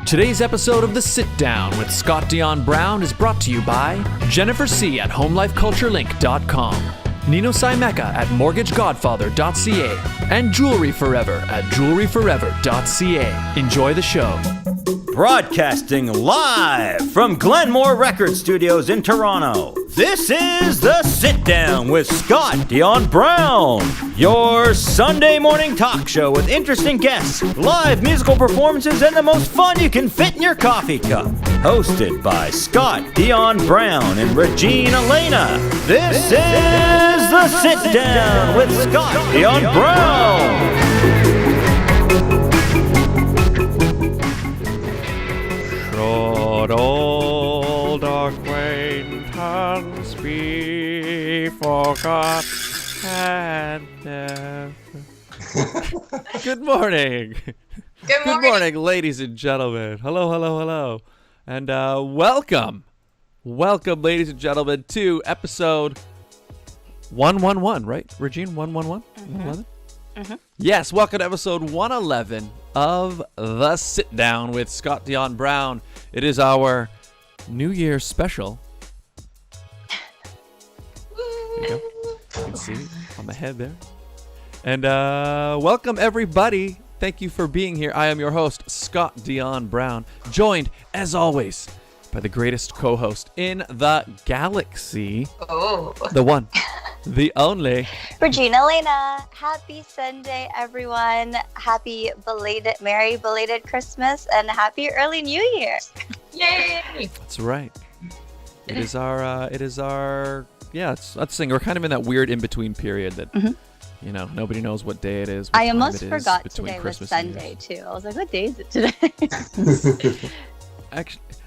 Today's episode of The Sit Down with Scott Dion Brown is brought to you by Jennifer C. at HomeLifeCultureLink.com, Nino Simeka at MortgageGodfather.ca, and Jewelry Forever at JewelryForever.ca. Enjoy the show. Broadcasting live from Glenmore Record Studios in Toronto, this is The Sit Down with Scott Dion Brown, your Sunday morning talk show with interesting guests, live musical performances, and the most fun you can fit in your coffee cup. Hosted by Scott Dion Brown and Regine Alaina, this is The Sit Down with Scott Dion Brown. Should old acquaintance be forgot and never... Good morning. Good morning, ladies and gentlemen. Hello. And welcome, ladies and gentlemen, to episode 111, right? Regine, 111? 11? Yes, welcome to episode 111 of The Sit Down with Scott Dion Brown. It is our New Year's special. There you go. You can see it on my head there. And welcome, everybody. Thank you for being here. I am your host, Scott Dion Brown, joined, as always, by the greatest co-host in the galaxy. Oh. The one, the only. Regine Alaina. Happy Sunday, everyone. Merry belated Christmas, and happy early New Year. Yay! That's right. It's let's sing. We're kind of in that weird in-between period that, you know, nobody knows what day it is. I almost forgot today was Sunday, too. I was like, what day is it today?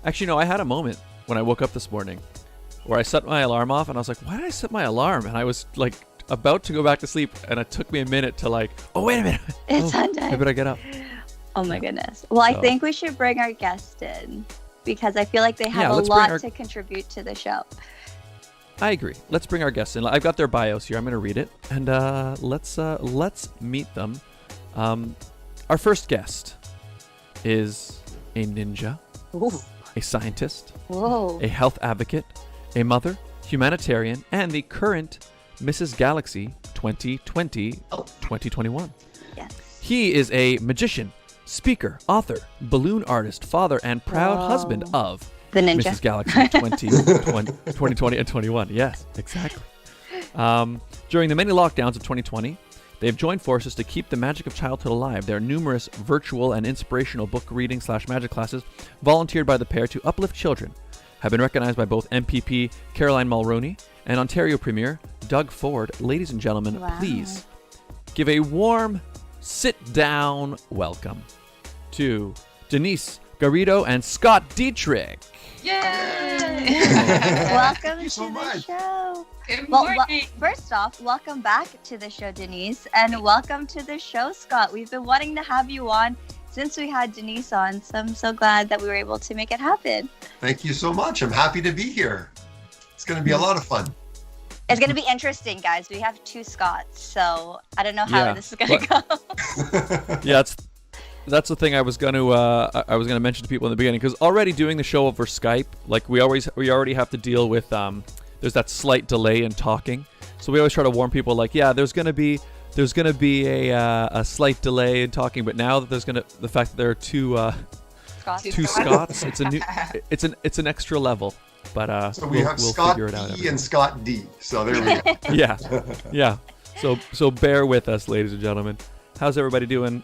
Actually, no, I had a moment when I woke up this morning where I set my alarm off, and I was like, why did I set my alarm? And I was like about to go back to sleep, and it took me a minute to like, oh, wait a minute. It's Sunday. I better get up. Oh my goodness. Well, I think we should bring our guest in because I feel like they have a lot to contribute to the show. I agree. Let's bring our guests in. I've got their bios here. I'm going to read it, and let's meet them. Our first guest is a ninja, a scientist, a health advocate, a mother, humanitarian, and the current Mrs. Galaxy 2020-2021. Yes. He is a magician, speaker, author, balloon artist, father, and proud husband of the ninja. Mrs. Galaxy 2020 and 21. Yes, exactly. During the many lockdowns of 2020, they have joined forces to keep the magic of childhood alive. There are numerous virtual and inspirational book reading / magic classes volunteered by the pair to uplift children, have been recognized by both MPP Caroline Mulroney and Ontario Premier Doug Ford. Ladies and gentlemen, please give a warm sit-down welcome to Denise Garrido and Scott Dietrich. Yay! Welcome to so the show. Good morning. First off, welcome back to the show, Denise, and welcome to the show, Scott. We've been wanting to have you on since we had Denise on, so I'm so glad that we were able to make it happen. Thank you so much. I'm happy to be here. It's going to be a lot of fun. It's going to be interesting, guys. We have two Scotts, so I don't know how this is going to go. Yeah, that's the thing I was going to mention to people in the beginning, because already doing the show over Skype, like we already have to deal with there's that slight delay in talking, so we always try to warn people like, yeah, there's gonna be a slight delay in talking, but now that the fact that there are two Scots, it's an extra level. But so we have Scott D and Scott D. So there we go. yeah. So bear with us, ladies and gentlemen. How's everybody doing?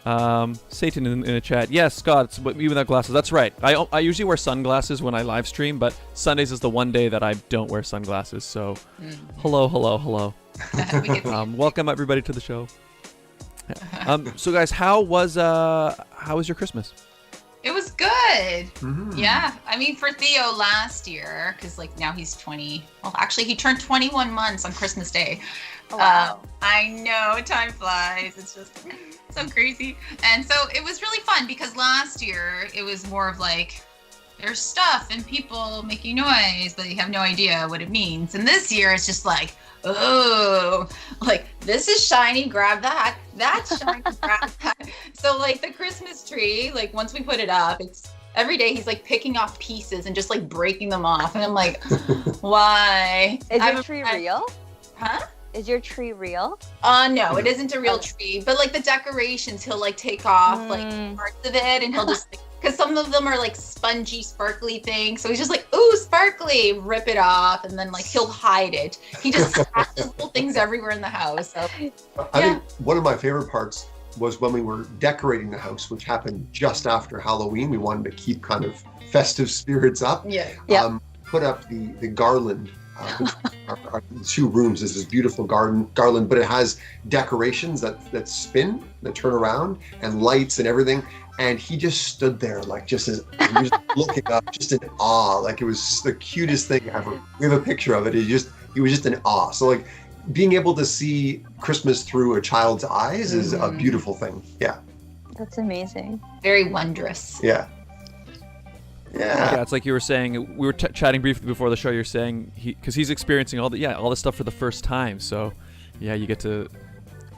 Satan in the chat. Yes, Scott, even without glasses. That's right. I usually wear sunglasses when I live stream, but Sundays is the one day that I don't wear sunglasses. So, hello. Welcome everybody to the show. So guys, how was your Christmas? It was good. Yeah. I mean, for Theo last year, because like now he's 20. Well, actually, he turned 21 months on Christmas Day. Oh, wow. I know, time flies. It's just so crazy. And so it was really fun because last year it was more of like, there's stuff and people making noise, but you have no idea what it means. And this year it's just like, oh, like this is shiny, grab that. That's shiny, grab that. So like the Christmas tree, like once we put it up, it's every day he's like picking off pieces and just like breaking them off, and I'm like, why? Is your tree real? Huh? Is your tree real? No, it isn't a real tree, but like the decorations, he'll like take off like parts of it, and he'll just because some of them are like spongy, sparkly things. So he's just like, ooh, sparkly, rip it off, and then like he'll hide it. He just stashes little things everywhere in the house. So, I think one of my favorite parts was when we were decorating the house, which happened just after Halloween. We wanted to keep kind of festive spirits up. Yeah. Put up the garland. Our 2 rooms is this beautiful garland, but it has decorations that spin, that turn around, and lights and everything. And he just stood there, like he was looking up, just in awe. Like it was the cutest thing ever. We have a picture of it. He was just in awe. So like being able to see Christmas through a child's eyes is a beautiful thing. Yeah. That's amazing. Very wondrous. Yeah. Yeah, it's like you were saying. We were chatting briefly before the show. You're saying because he's experiencing all the stuff for the first time. So, yeah, you get to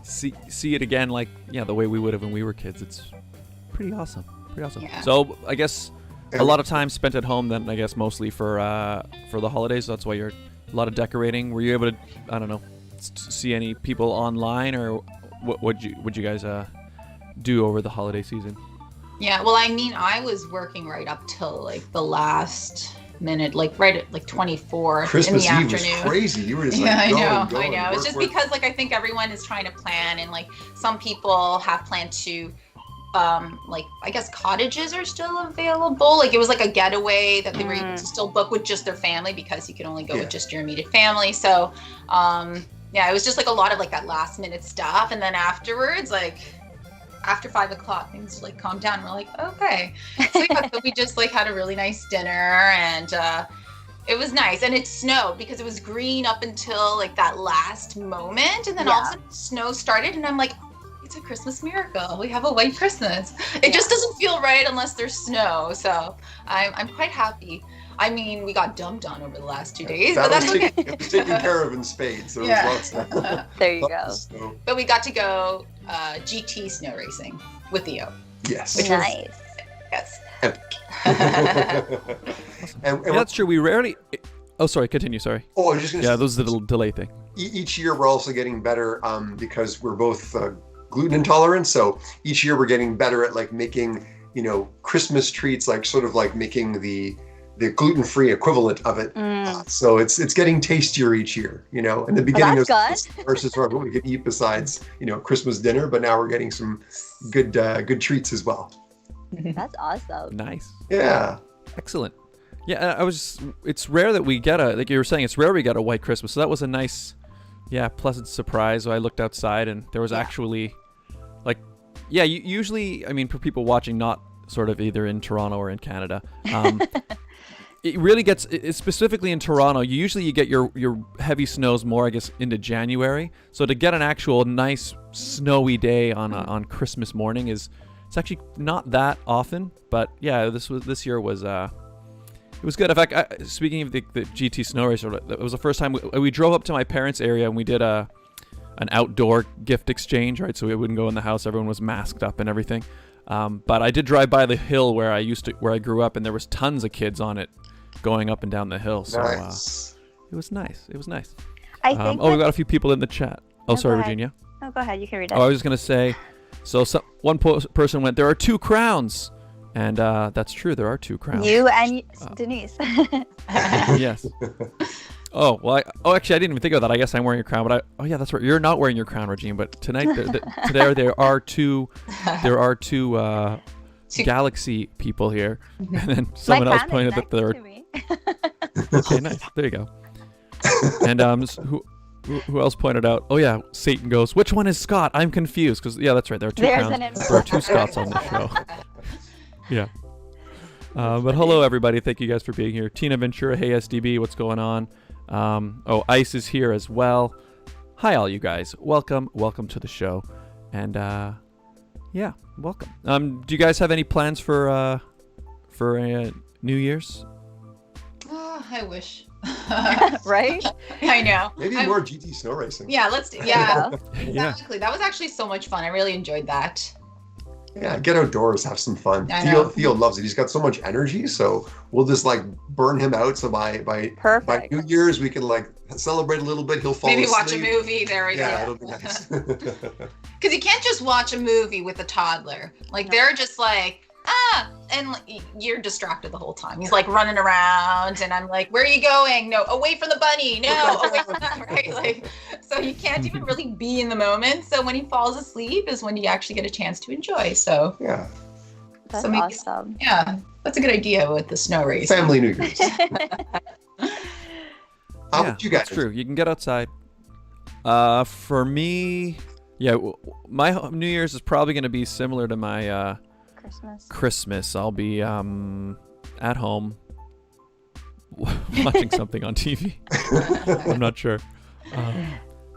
see it again, like the way we would have when we were kids. It's pretty awesome. Yeah. So I guess a lot of time spent at home. Then I guess mostly for the holidays. So that's why you're a lot of decorating. Were you able to see any people online, or what would you guys do over the holiday season? Yeah, well, I mean, I was working right up till like the last minute, like right at like 24 Christmas in the Eve afternoon. was crazy. You were just Yeah, like, I know. It's just because like I think everyone is trying to plan, and like some people have planned to, like I guess cottages are still available. Like it was like a getaway that they were able to still book with just their family, because you can only go with just your immediate family. So, yeah, it was just like a lot of like that last minute stuff, and then afterwards, like. After 5 o'clock, things like calmed down. We're like, okay. So we just like had a really nice dinner, and it was nice. And it snowed because it was green up until like that last moment, and then all of a sudden snow started, and I'm like, it's a Christmas miracle. We have a white Christmas. It just doesn't feel right unless there's snow. So I'm quite happy. I mean, we got dumped on over the last 2 days, but that's okay. It was taken care of in spades. There was lots of There you go. snow. But we got to go GT snow racing with Theo. Yes. Which Nice. Yes. And That's true. We rarely. Oh, sorry. Continue. Sorry. I was just going to say. Yeah, those are the little delay thing. Each year we're also getting better because we're both gluten intolerant. So each year we're getting better at like making, Christmas treats, like sort of like making the gluten-free equivalent of it. So it's getting tastier each year, In the beginning of versus what we could eat besides, Christmas dinner, but now we're getting some good treats as well. That's awesome. Nice. Yeah. Excellent. Yeah, it's rare that we get like you were saying, it's rare we get a white Christmas. So that was a nice, pleasant surprise. So I looked outside and there was actually usually, I mean, for people watching, not sort of either in Toronto or in Canada, it really gets, specifically in Toronto, you get your heavy snows more, I guess, into January. So to get an actual nice snowy day on Christmas morning it's actually not that often. But yeah, this year was it was good. In fact, speaking of the GT snow race, it was the first time we drove up to my parents' area and we did an outdoor gift exchange, right? So we wouldn't go in the house. Everyone was masked up and everything. But I did drive by the hill where I grew up, and there was tons of kids on it going up and down the hill. So Nice. It was nice. I think. We got a few people in the chat. Oh, No, sorry, go ahead. Virginia. Oh, go ahead. You can read it. Oh, I was just gonna say. So one person went, there are 2 crowns, and that's true. There are 2 crowns. You and Denise. Yes. Oh well. Actually, I didn't even think of that. I guess I'm wearing a crown, but yeah, that's right. You're not wearing your crown, Regine. But tonight, today there are two Galaxy people here, and then someone else pointed that there are. Okay, nice. There you go. And who else pointed out? Oh yeah, Satan goes, which one is Scott? I'm confused because that's right. There are 2 crowns. There are 2 Scotts on the show. Yeah. But hello everybody. Thank you guys for being here. Tina Ventura, hey SDB, what's going on? Ice is here as well. Hi all you guys. Welcome to the show. And welcome. Do you guys have any plans for New Year's? Oh, I wish. Right? I know. Maybe more GT snow racing. Yeah, let's do. Yeah, Yeah. exactly. That was actually so much fun. I really enjoyed that. Yeah, get outdoors, have some fun. I know. Theo loves it. He's got so much energy, so we'll just like burn him out. So by Perfect. New Year's, we can like celebrate a little bit. He'll fall Maybe asleep. watch a movie. There we Yeah, go. it'll be nice. Because you can't just watch a movie with a toddler. Like, they're just like, and like, you're distracted the whole time. He's like running around, and I'm like, where are you going? No, away from the bunny. No, away from that, right? Like, so you can't even really be in the moment. So when he falls asleep is when you actually get a chance to enjoy. So Yeah, That's So maybe- awesome. yeah, that's a good idea with the snow race. family New Year's. How Yeah, about you guys? That's true. You can get outside. For me, my New Year's is probably going to be similar to my Christmas. I'll be at home watching something on TV. I'm not sure.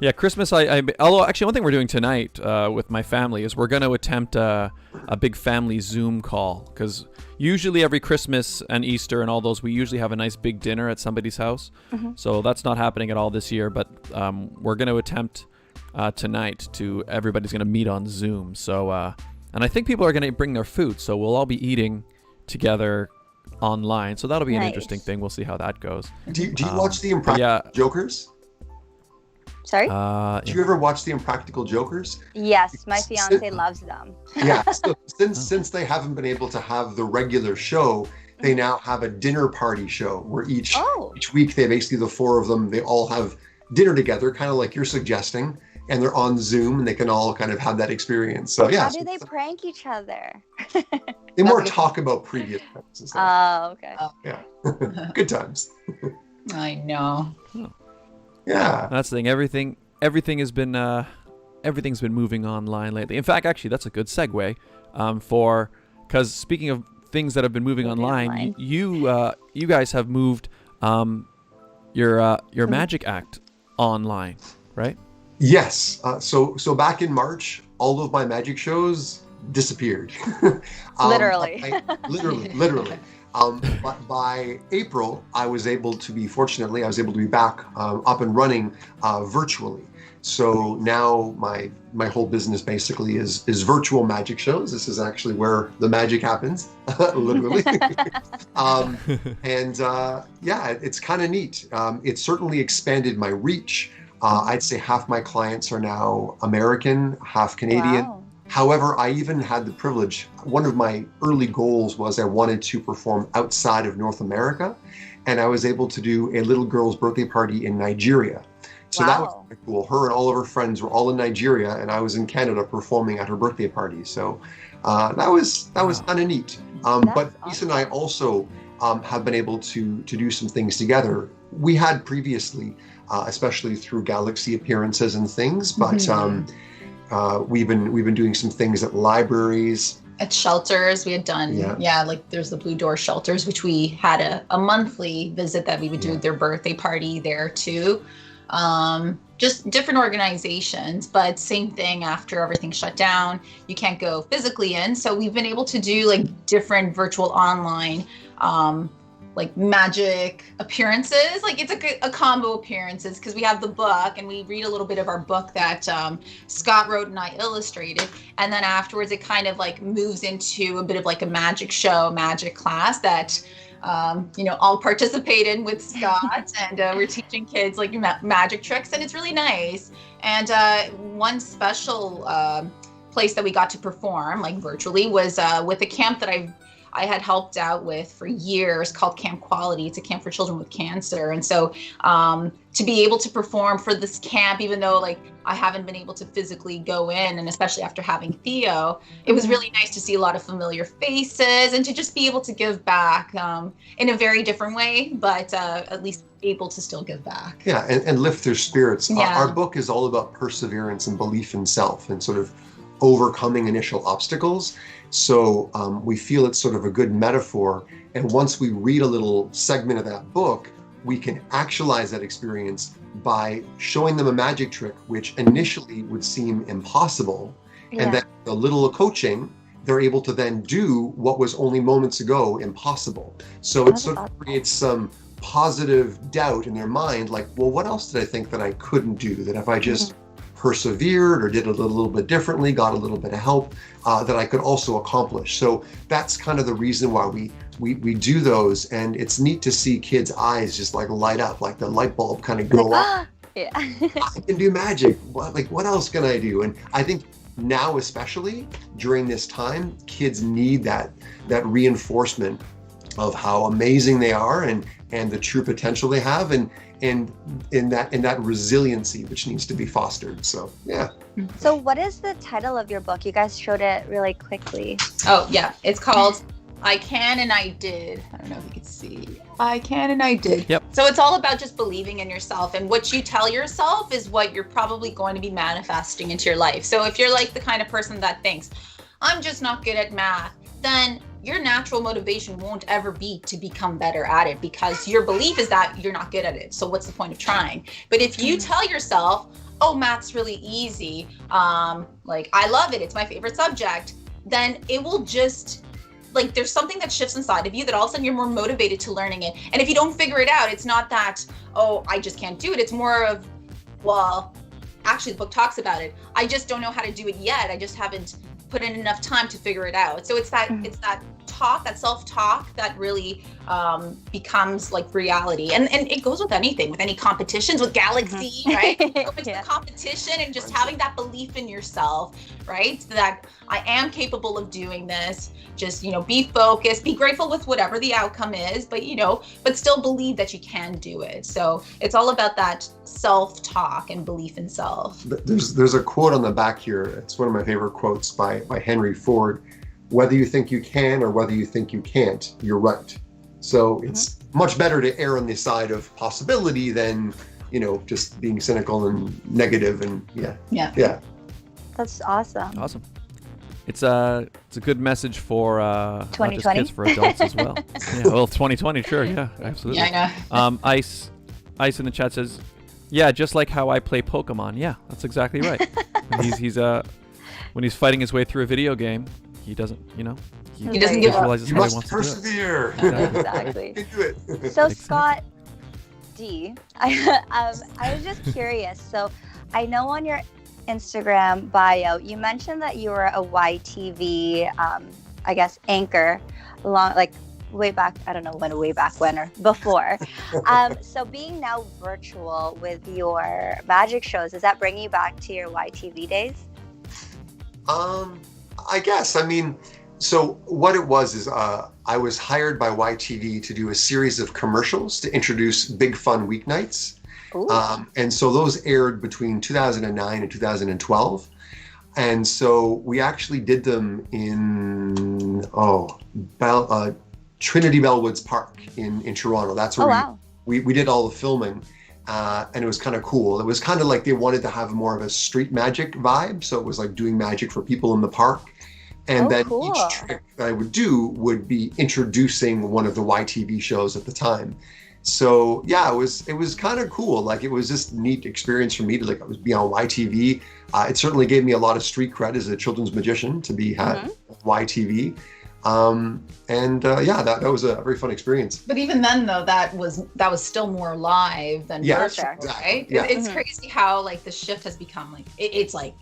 Yeah, Christmas. Although actually, one thing we're doing tonight with my family is we're going to attempt a big family Zoom call, because usually every Christmas and Easter and all those, we usually have a nice big dinner at somebody's house. Mm-hmm. So that's not happening at all this year. But we're going to attempt tonight to everybody's going to meet on Zoom. So and I think people are going to bring their food, so we'll all be eating together online. So that'll be an Nice. interesting thing. We'll see how that goes. Do you watch the Impractical Jokers? Sorry? Do you ever watch the Impractical Jokers? Yes, my fiance loves them. Yeah. So since they haven't been able to have the regular show, they now have a dinner party show where each week they basically, the four of them, they all have dinner together, kind of like you're suggesting, and they're on Zoom and they can all kind of have that experience. So yeah. How do they prank each other? They more talk about previous pranks and stuff. Oh, okay. Yeah. Good times. I know. Yeah. That's the thing. Everything has been everything's been moving online lately. In fact, actually, that's a good segue because speaking of things that have been moving online, you guys have moved your magic act online, right? Yes. So back in March, all of my magic shows disappeared. Literally. Literally. But by April, I was able to be back up and running virtually. So now my whole business basically is virtual magic shows. This is actually where the magic happens, literally. It's kind of neat. It certainly expanded my reach. I'd say half my clients are now American, half Canadian. Wow. However, I even had the privilege. One of my early goals was I wanted to perform outside of North America, and I was able to do a little girl's birthday party in Nigeria. So that was pretty cool. Her and all of her friends were all in Nigeria, and I was in Canada performing at her birthday party. So that was kind of neat. But Denise and I also have been able to do some things together. We had previously, especially through Galaxy appearances and things, but we've been doing some things at libraries. At shelters, we had done, like there's the Blue Door shelters, which we had a monthly visit that we would do their birthday party there too. Just different organizations, but same thing after everything shut down. You can't go physically in. So we've been able to do like different virtual online like magic appearances. Like it's a combo appearances because we have the book and we read a little bit of our book that Scott wrote and I illustrated. And then afterwards it kind of like moves into a bit of like a magic show, magic class that all participate in with Scott and we're teaching kids like magic tricks and it's really nice. And one special place that we got to perform like virtually was with a camp that I had helped out with for years called Camp Quality. It's a camp for children with cancer. And so to be able to perform for this camp, even though like I haven't been able to physically go in, and especially after having Theo, it was really nice to see a lot of familiar faces and to just be able to give back in a very different way, but at least able to still give back. Yeah, and lift their spirits. Yeah. Our book is all about perseverance and belief in self and sort of overcoming initial obstacles. So we feel it's sort of a good metaphor. And once we read a little segment of that book, we can actualize that experience by showing them a magic trick, which initially would seem impossible. Yeah. And then a little coaching, they're able to then do what was only moments ago impossible. So it sort of creates some positive doubt in their mind, like, well, what else did I think that I couldn't do? That if I just persevered or did it a little bit differently, got a little bit of help, that I could also accomplish. So that's kind of the reason why we do those. And it's neat to see kids' eyes just like light up, like the light bulb kind of go up. Yeah. I can do magic. What else can I do? And I think now, especially during this time, kids need that reinforcement of how amazing they are and the true potential they have, and in that resiliency which needs to be fostered. So yeah. So what is the title of your book? You guys showed it really quickly. Oh yeah, it's called I Can and I Did. I don't know if you can see. I Can and I Did. Yep. So it's all about just believing in yourself, and what you tell yourself is what you're probably going to be manifesting into your life. So if you're like the kind of person that thinks, I'm just not good at math, then your natural motivation won't ever be to become better at it, because your belief is that you're not good at it. So what's the point of trying? But if you tell yourself, oh, math's really easy, like I love it, it's my favorite subject, then it will just, like, there's something that shifts inside of you that all of a sudden you're more motivated to learning it. And if you don't figure it out, it's not that, oh, I just can't do it. It's more of, well, actually the book talks about it, I just don't know how to do it yet. I just haven't put in enough time to figure it out. So it's that talk, that self-talk that really becomes like reality. And it goes with anything, with any competitions, with Galaxy, right? Go into the competition and just having that belief in yourself, right? That I am capable of doing this. Just, be focused, be grateful with whatever the outcome is, but but still believe that you can do it. So it's all about that self-talk and belief in self. There's a quote on the back here. It's one of my favorite quotes by Henry Ford. Whether you think you can or whether you think you can't, you're right. So it's much better to err on the side of possibility than, just being cynical and negative. And yeah. That's awesome. Awesome. It's a good message for not just 2020? kids, for adults as well. Yeah, well, 2020, sure, yeah, absolutely. Yeah, I know. Ice in the chat says, yeah, just like how I play Pokemon. Yeah, that's exactly right. And he's when he's fighting his way through a video game, he doesn't, he doesn't give up. realizes You how he must wants persevere. to do it. Exactly. You can do it. So Exactly. Scott D, I was just curious. So I know on your Instagram bio, you mentioned that you were a YTV, I guess, anchor, way back, I don't know when, way back when or before. So being now virtual with your magic shows, does that bring you back to your YTV days? I guess. I mean, so what it was is I was hired by YTV to do a series of commercials to introduce Big Fun Weeknights. And so those aired between 2009 and 2012. And so we actually did them in Trinity Bellwoods Park in Toronto. That's where we did all the filming. And it was kind of cool. It was kind of like they wanted to have more of a street magic vibe. So it was like doing magic for people in the park. And each trick that I would do would be introducing one of the YTV shows at the time. So yeah, it was kind of cool. Like, it was just a neat experience for me to be on YTV. It certainly gave me a lot of street cred as a children's magician to be on YTV. That was a very fun experience. But even then, though, that was still more live than virtual, right? Yeah. It's crazy how the shift has become it's like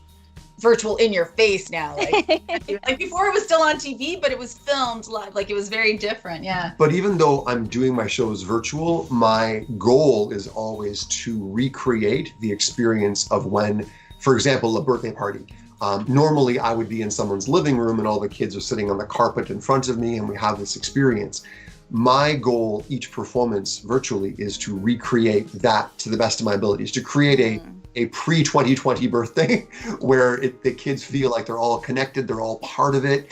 virtual in your face now. Like before, it was still on TV, but it was filmed live. Like, it was very different. Yeah. But even though I'm doing my shows virtual, my goal is always to recreate the experience of when, for example, a birthday party. Normally I would be in someone's living room and all the kids are sitting on the carpet in front of me and we have this experience. My goal each performance virtually is to recreate that to the best of my abilities, to create a pre-2020 birthday where the kids feel like they're all connected, they're all part of it,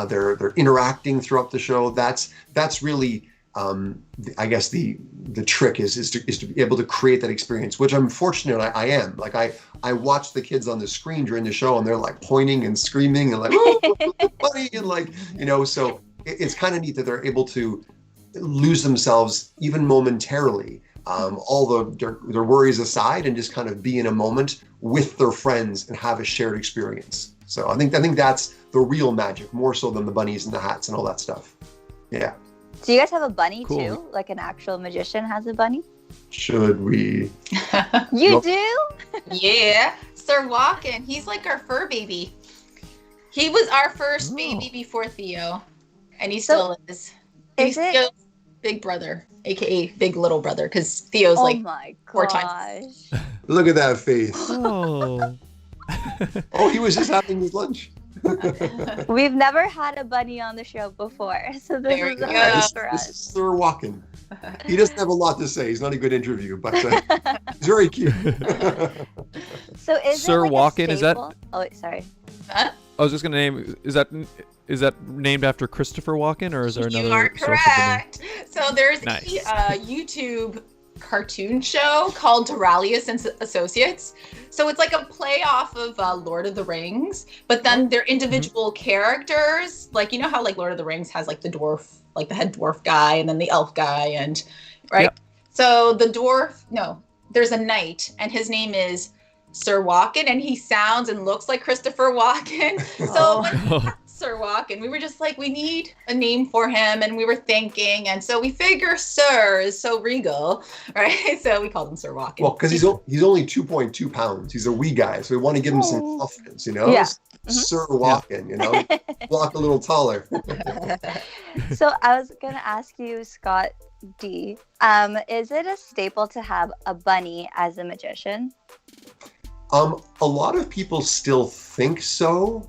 they're interacting throughout the show. That's really I guess the trick is to be able to create that experience, which I'm fortunate I am. Like, I watch the kids on the screen during the show and they're like pointing and screaming and like, oh, funny, and so it's kind of neat that they're able to lose themselves even momentarily, all their worries aside, and just kind of be in a moment with their friends and have a shared experience. So I think that's the real magic, more so than the bunnies and the hats and all that stuff. Yeah. Do you guys have a bunny Cool. too? Like an actual magician has a bunny? Should we? You do? Yeah. Sir Walken. He's like our fur baby. He was our first baby before Theo, and he still is. He's Theo's big brother, aka big little brother, because Theo's like my 4 times. Look at that face. Oh. Oh, he was just having his lunch. We've never had a bunny on the show before, so this is a first for This us. is Sir Walken. He doesn't have a lot to say. He's not a good interview, but he's very cute. So is Sir it like Walken, a is that- staple? Oh, wait, sorry. Huh? I was just gonna name. Is that named after Christopher Walken, or is there another You are source of the name? correct. So there's Nice. a YouTube cartoon show called Doralius and Associates. So it's like a play off of Lord of the Rings, but then they're individual characters. Like, you know how like Lord of the Rings has like the dwarf, like the head dwarf guy, and then the elf guy, and right. Yep. So the dwarf, no, there's a knight, and his name is Sir Walken, and he sounds and looks like Christopher Walken. So when Sir Walken, we were just like, we need a name for him, and we were thinking, and so we figure Sir is so regal, right? So we called him Sir Walken. Well, because he's only 2.2 pounds. He's a wee guy, so we want to give him some confidence, you know? Yeah. Sir Walken, you know? Walk a little taller. So I was gonna ask you, Scott D. Is it a staple to have a bunny as a magician? A lot of people still think so,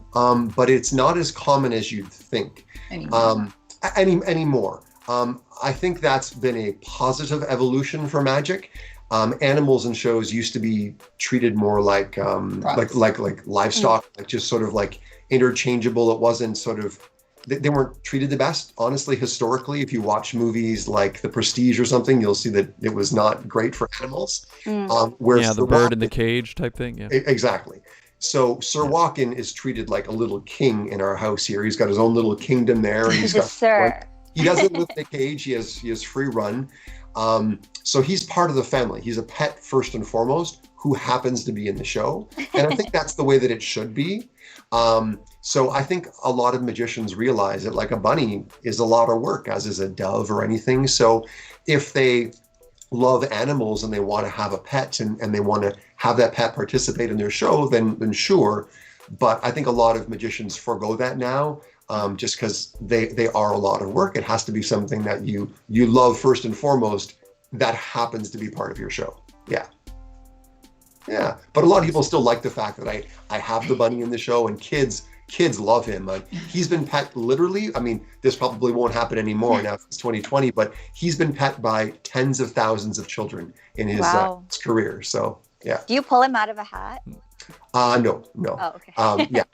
but it's not as common as you'd think anymore. I think that's been a positive evolution for magic. Animals in shows used to be treated more like livestock, like just sort of like interchangeable. It wasn't sort of, they weren't treated the best. Honestly, historically, if you watch movies like The Prestige or something, you'll see that it was not great for animals. Whereas the bird in the cage type thing. Yeah. Exactly. So Sir Walken is treated like a little king in our house here. He's got his own little kingdom there. And he's got Sir. He doesn't live in a cage. He has free run. So he's part of the family. He's a pet first and foremost, who happens to be in the show. And I think that's the way that it should be. So I think a lot of magicians realize that like a bunny is a lot of work, as is a dove or anything. So if they love animals and they want to have a pet and they want to have that pet participate in their show, then sure. But I think a lot of magicians forego that now, just because they are a lot of work. It has to be something that you love first and foremost that happens to be part of your show. Yeah, but a lot of people still like the fact that I have the bunny in the show, and kids love him. He's been pet literally. I mean, this probably won't happen anymore now. It's 2020, but he's been pet by tens of thousands of children in his career. So yeah. Do you pull him out of a hat? No. Oh, okay. Yeah,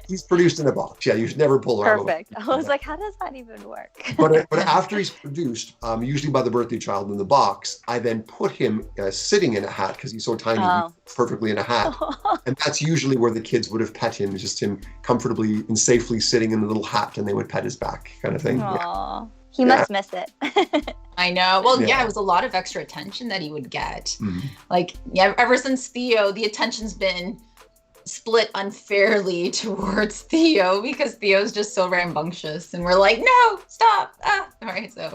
he's produced in a box. Yeah, you should never pull her out. Perfect. I was like, how does that even work? But after he's produced, usually by the birthday child in the box, I then put him sitting in a hat because he's so tiny, he's perfectly in a hat. And that's usually where the kids would have pet him, just him comfortably and safely sitting in the little hat, and they would pet his back, kind of thing. Aww. He must miss it. I know. Well, yeah, it was a lot of extra attention that he would get. Mm-hmm. Like, yeah, ever since Theo, the attention's been split unfairly towards Theo because Theo's just so rambunctious, and we're like, no, stop. All right, so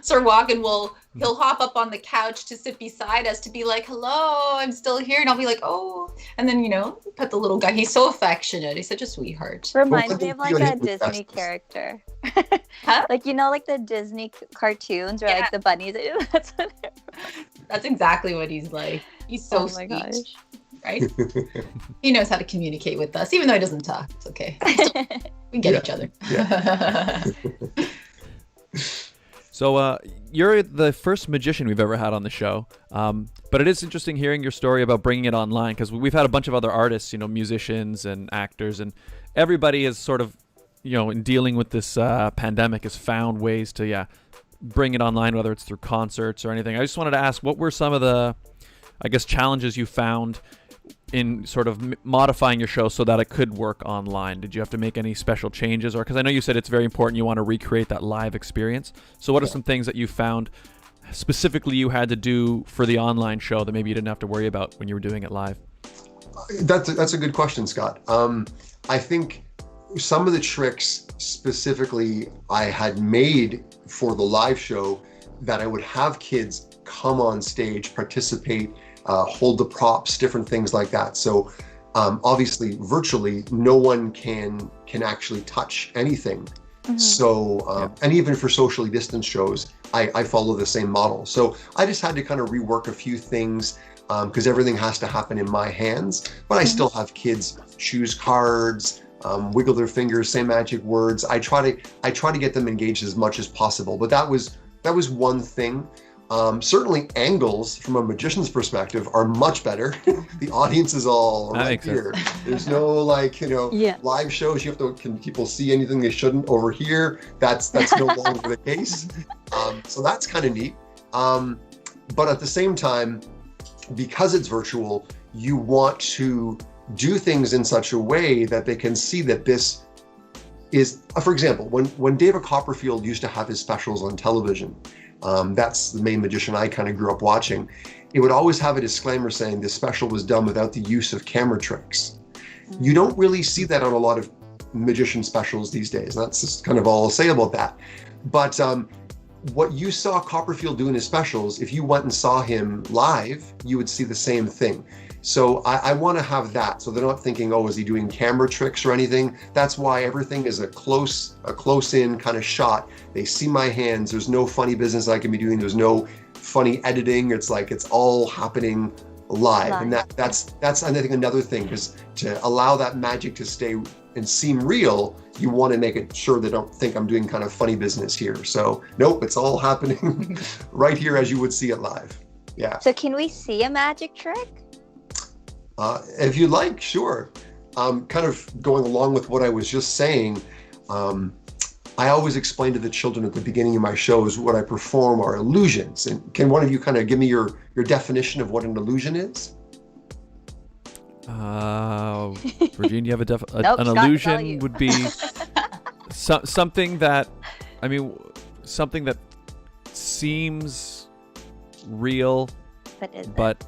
Sir Walken he'll hop up on the couch to sit beside us to be like, hello, I'm still here, and I'll be like, oh, and then pet the little guy. He's so affectionate. He's such a sweetheart. Reminds me of like a Disney character. Huh? Like, like the Disney cartoons where like the bunnies. That's exactly what he's like. He's so sweet. Gosh. Right? He knows how to communicate with us, even though he doesn't talk. It's okay. We get each other. Yeah. So you're the first magician we've ever had on the show, but it is interesting hearing your story about bringing it online, because we've had a bunch of other artists, musicians and actors, and everybody is sort of, in dealing with this pandemic, has found ways to bring it online, whether it's through concerts or anything. I just wanted to ask, what were some of the, I guess, challenges you found in sort of modifying your show so that it could work online? Did you have to make any special changes? Or, because I know you said it's very important, you want to recreate that live experience. So what are some things that you found specifically you had to do for the online show that maybe you didn't have to worry about when you were doing it live? That's a good question, Scott. I think some of the tricks specifically I had made for the live show, that I would have kids come on stage, participate, hold the props, different things like that. So Obviously, virtually, no one can actually touch anything. So, and even for socially distanced shows, I follow the same model. So I just had to kind of rework a few things because everything has to happen in my hands. But I still have kids choose cards, wiggle their fingers, say magic words. I try to get them engaged as much as possible. But that was one thing. Certainly angles from a magician's perspective are much better. The audience is all right here. There's no live shows. You have to, can people see anything they shouldn't over here? That's no longer the case. So that's kind of neat. But at the same time, because it's virtual, you want to do things in such a way that they can see that this is, for example, when David Copperfield used to have his specials on television, that's the main magician I kind of grew up watching. It would always have a disclaimer saying this special was done without the use of camera tricks. You don't really see that on a lot of magician specials these days. That's just kind of all I'll say about that. But what you saw Copperfield do in his specials, if you went and saw him live, you would see the same thing. So I want to have that, so they're not thinking, oh, is he doing camera tricks or anything? That's why everything is a close-in kind of shot. They see my hands. There's no funny business I can be doing. There's no funny editing. It's like it's all happening live. And that's I think another thing, because to allow that magic to stay and seem real, you want to make it sure they don't think I'm doing kind of funny business here. So nope, it's all happening right here as you would see it live. Yeah. So can we see a magic trick? If you like, sure. Kind of going along with what I was just saying, I always explain to the children at the beginning of my shows what I perform are illusions. And can one of you kind of give me your definition of what an illusion is? Regine, you have Nope, an Scott, illusion would be something that seems real, but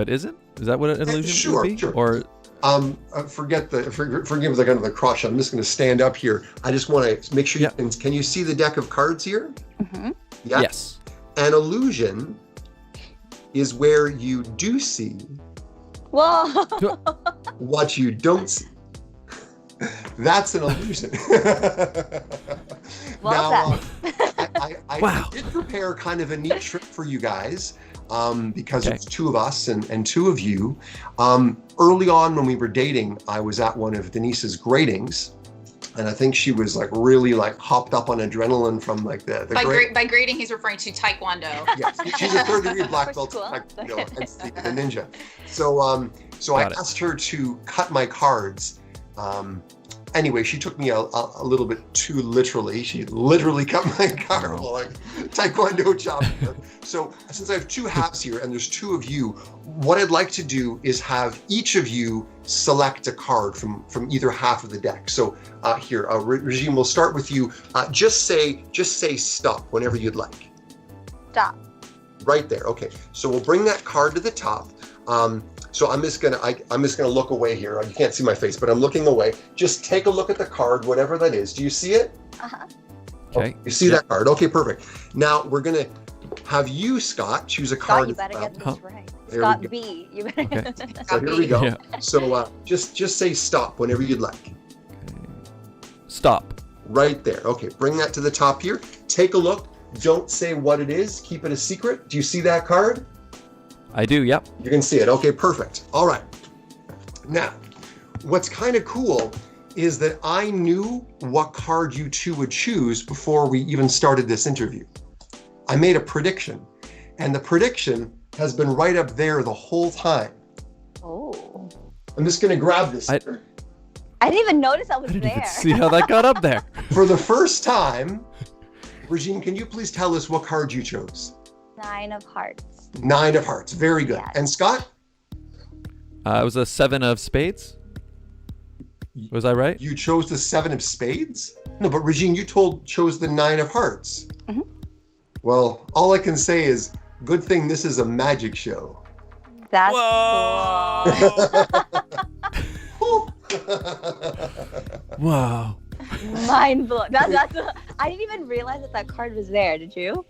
isn't? Is that what an illusion would be? Sure. Or forgive the kind of the crush. I'm just going to stand up here. I just want to make sure you can you see the deck of cards here? Mm-hmm. Yeah. Yes. An illusion is where you do see what you don't see. That's an illusion. Well I did prepare kind of a neat trick for you guys. Because it's two of us and two of you. Early on when we were dating, I was at one of Denise's gradings, and I think she was like really like hopped up on adrenaline from like the by grading, he's referring to Taekwondo. Yes, she's a third-degree black belt in Taekwondo, hence the ninja. So I asked her to cut my cards. Anyway, she took me a little bit too literally. She literally cut my card like Taekwondo chop. So since I have two halves here and there's two of you, what I'd like to do is have each of you select a card from either half of the deck. So here, Regine, we'll start with you. Just say stop whenever you'd like. Stop. Right there. Okay. So we'll bring that card to the top. So I'm just gonna look away here. You can't see my face, but I'm looking away. Just take a look at the card, whatever that is. Do you see it? Uh-huh. Okay. You see that card? Okay, perfect. Now we're gonna have you, Scott, choose a card. Scott, you better get this right. There Scott B. You better. Okay. So here we go. Yeah. So just say stop whenever you'd like. Stop. Right there. Okay, bring that to the top here. Take a look. Don't say what it is. Keep it a secret. Do you see that card? I do, yep. You can see it. Okay, perfect. All right. Now, what's kind of cool is that I knew what card you two would choose before we even started this interview. I made a prediction, and the prediction has been right up there the whole time. Oh. I'm just going to grab this. I didn't even notice I was I didn't there. even see how that got up there. For the first time, Regine, can you please tell us what card you chose? 9 of hearts. 9 of hearts. Very good. Yes. And Scott? It was a 7 of spades. Was I right? You chose the 7 of spades? No, but Regine, you chose the 9 of hearts. Mm-hmm. Well, all I can say is, good thing this is a magic show. That's Whoa. Wow. Mind blown. I didn't even realize that card was there. Did you?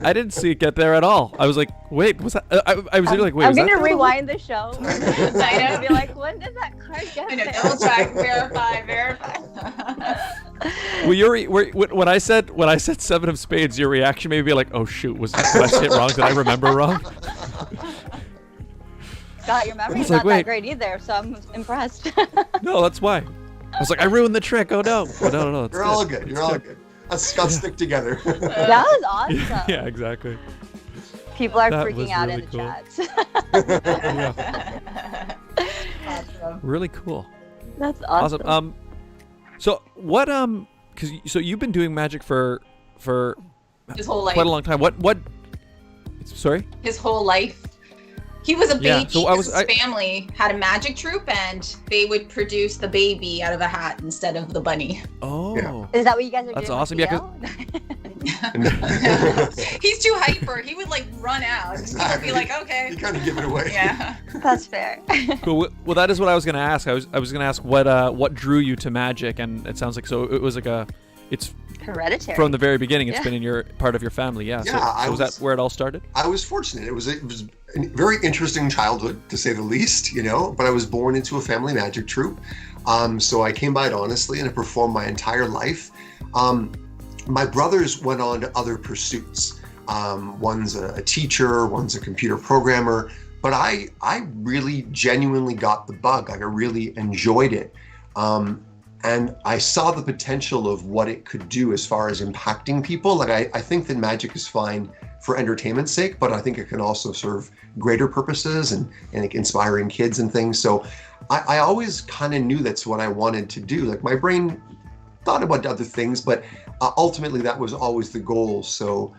I didn't see it get there at all. I was like, wait, was that? I was like, wait. I'm was going that to rewind the show. I know. Be like, when did that card get I know, there? double check, verify. Well, when I said 7 of spades, your reaction may be like, oh shoot, did I say it wrong? Did I remember wrong? Scott, your memory's like, not wait. that great either, so I'm impressed. No, that's why. I was like, I ruined the trick. Oh no. Oh, no. It's You're all good. You're all good. Let's stick together. That was awesome. Yeah, exactly. People are That was freaking out really in the cool. chats. Awesome. Really cool. That's awesome. Awesome. So what? So you've been doing magic for His whole life. quite a long time. What? Sorry. His whole life. He was a baby. Yeah, so his family had a magic troupe, and they would produce the baby out of a hat instead of the bunny. Oh. Yeah. Is that what you guys are That's doing? awesome. With Yeah, Theo? He's too hyper. He would like run out. Exactly. He'd be like, okay. You kind of give it away. Yeah. That's fair. Cool. Well, that is what I was going to ask. I was going to ask what drew you to magic, and it sounds like it was like it's Hereditary. from the very beginning. It's Yeah. been in your part of your family. Yeah. Yeah, So was that where it all started? I was fortunate. It was a very interesting childhood, to say the least, but I was born into a family magic troupe. So I came by it honestly, and I performed my entire life. My brothers went on to other pursuits. One's a teacher, one's a computer programmer, but I really genuinely got the bug. Like, I really enjoyed it. And I saw the potential of what it could do as far as impacting people. Like, I think that magic is fine for entertainment's sake, but I think it can also serve greater purposes and like inspiring kids and things. So I always kind of knew that's what I wanted to do. Like, my brain thought about other things, but ultimately that was always the goal. So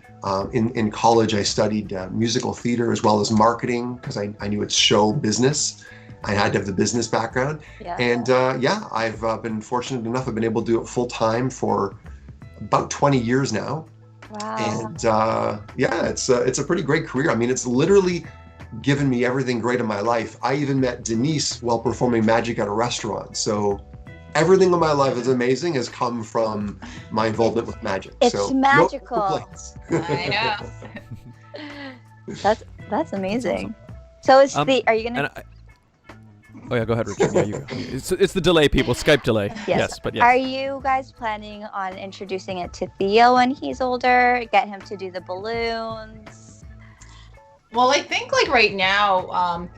in college, I studied musical theater as well as marketing, because I knew it's show business. I had to have the business background. Yeah. And I've been fortunate enough. I've been able to do it full time for about 20 years now. Wow. And it's a pretty great career. I mean, it's literally given me everything great in my life. I even met Denise while performing magic at a restaurant. So everything in my life is amazing has come from my involvement with magic. It's so, magical. No complaints. I know. That's amazing. So it's are you gonna? Oh yeah, go ahead, Richard. Yeah, you go. It's the delay, people. Skype delay. Yes, but yes. Are you guys planning on introducing it to Theo when he's older? Get him to do the balloons? Well, I think like right now,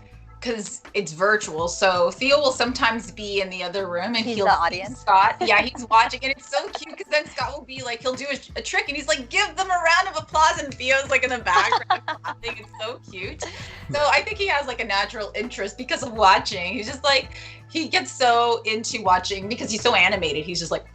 because it's virtual, so Theo will sometimes be in the other room, and He's he'll the see audience. Scott. Yeah, he's watching, and it's so cute because then Scott will be like, he'll do a trick, and he's like, give them a round of applause, and Theo's like in the background laughing. It's so cute. So I think he has like a natural interest because of watching. He's just like, he gets so into watching because he's so animated. He's just like,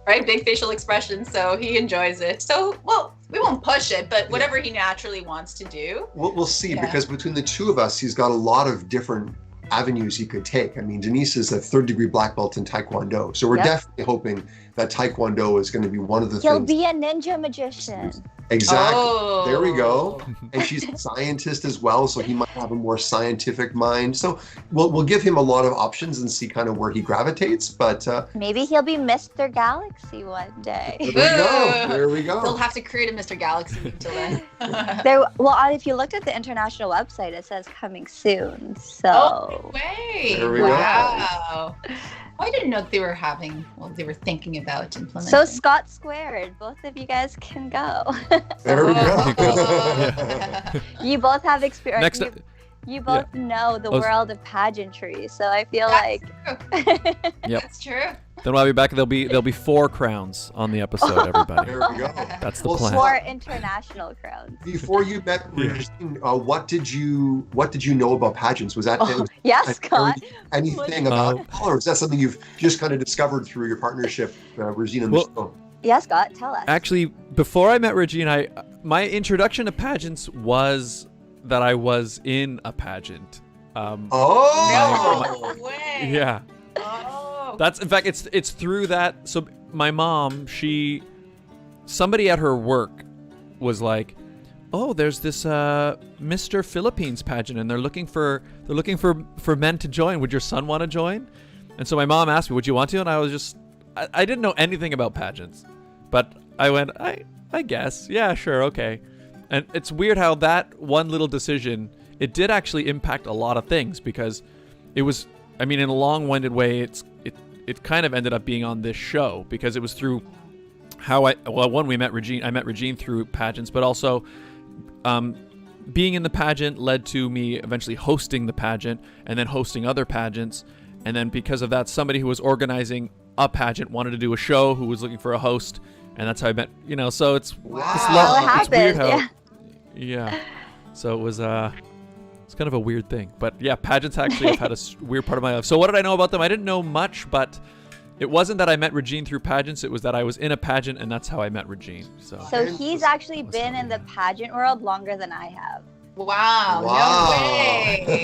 right, big facial expression. So he enjoys it. So, well, we won't push it, but whatever he naturally wants to do. We'll see, because between the two of us, he's got a lot of different avenues he could take. I mean, Denise is a 3rd-degree black belt in Taekwondo. So we're definitely hoping that Taekwondo is going to be one of the He'll things. be a ninja magician. Exactly. Oh. There we go. And she's a scientist as well, so he might have a more scientific mind. So we'll give him a lot of options and see kind of where he gravitates. But Maybe he'll be Mr. Galaxy one day. there we go. There we They'll go. have to create a Mr. Galaxy until then. If you looked at the international website, it says coming soon. So Oh, way. There we go. Wow. I didn't know they were they were thinking about implementing. So Scott Squared, both of you guys can go. There we go. Oh. You both have experience. Next, You both know the Oh, world of pageantry, so I feel That's like Yep. That's true. Then when I'll be back, there'll be 4 crowns on the episode, everybody. There we go. That's the Well, plan. more international crowns. Before you met Regine, what did you know about pageants? Was that Scott. anything about color? Or is that something you've just kind of discovered through your partnership, Regine and Michelle? Yeah, Scott, tell us. Actually, before I met Regine, my introduction to pageants was that I was in a pageant. No way. Yeah. Oh. That's, in fact, it's through that. So my mom, somebody at her work was like, oh, there's this Mr. Philippines pageant, and they're looking for men to join. Would your son want to join? And so my mom asked me, would you want to? And I was just, I didn't know anything about pageants, but I went, I guess, yeah, sure, okay. And it's weird how that one little decision, it did actually impact a lot of things, because it was, I mean, in a long-winded way, it kind of ended up being on this show, because it was through how I met Regine through pageants, but also being in the pageant led to me eventually hosting the pageant and then hosting other pageants. And then because of that, somebody who was organizing a pageant wanted to do a show who was looking for a host. And that's how I met, so it's, it's weird how, yeah. So it was, it's kind of a weird thing. But yeah, pageants actually have had a weird part of my life. So what did I know about them? I didn't know much, but it wasn't that I met Regine through pageants. It was that I was in a pageant, and that's how I met Regine. So he's actually been in the pageant world longer than I have. Wow. No way.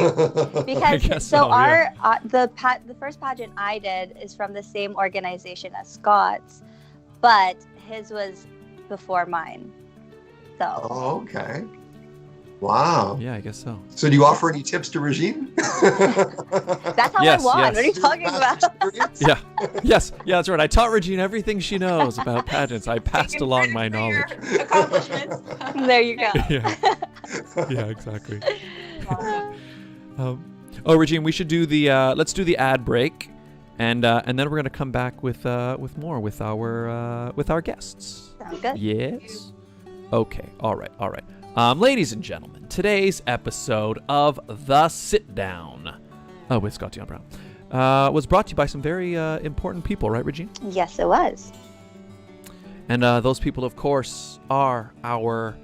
Because the first pageant I did is from the same organization as Scott's, but his was before mine. So. Oh, okay. Wow. Yeah, I guess so. So do you offer any tips to Regine? That's how I won. Yes. What are you talking about? Yeah. Yes. Yeah, that's right. I taught Regine everything she knows about pageants. I passed along my knowledge. Accomplishments. There you go. Yeah, exactly. Regine, we should do the let's do the ad break, and then we're gonna come back with more with our guests. Sounds good. Yes. Okay. All right. Ladies and gentlemen, today's episode of The Sit Down with Scott Dion Brown was brought to you by some very important people, right, Regine? Yes, it was. And those people, of course, are our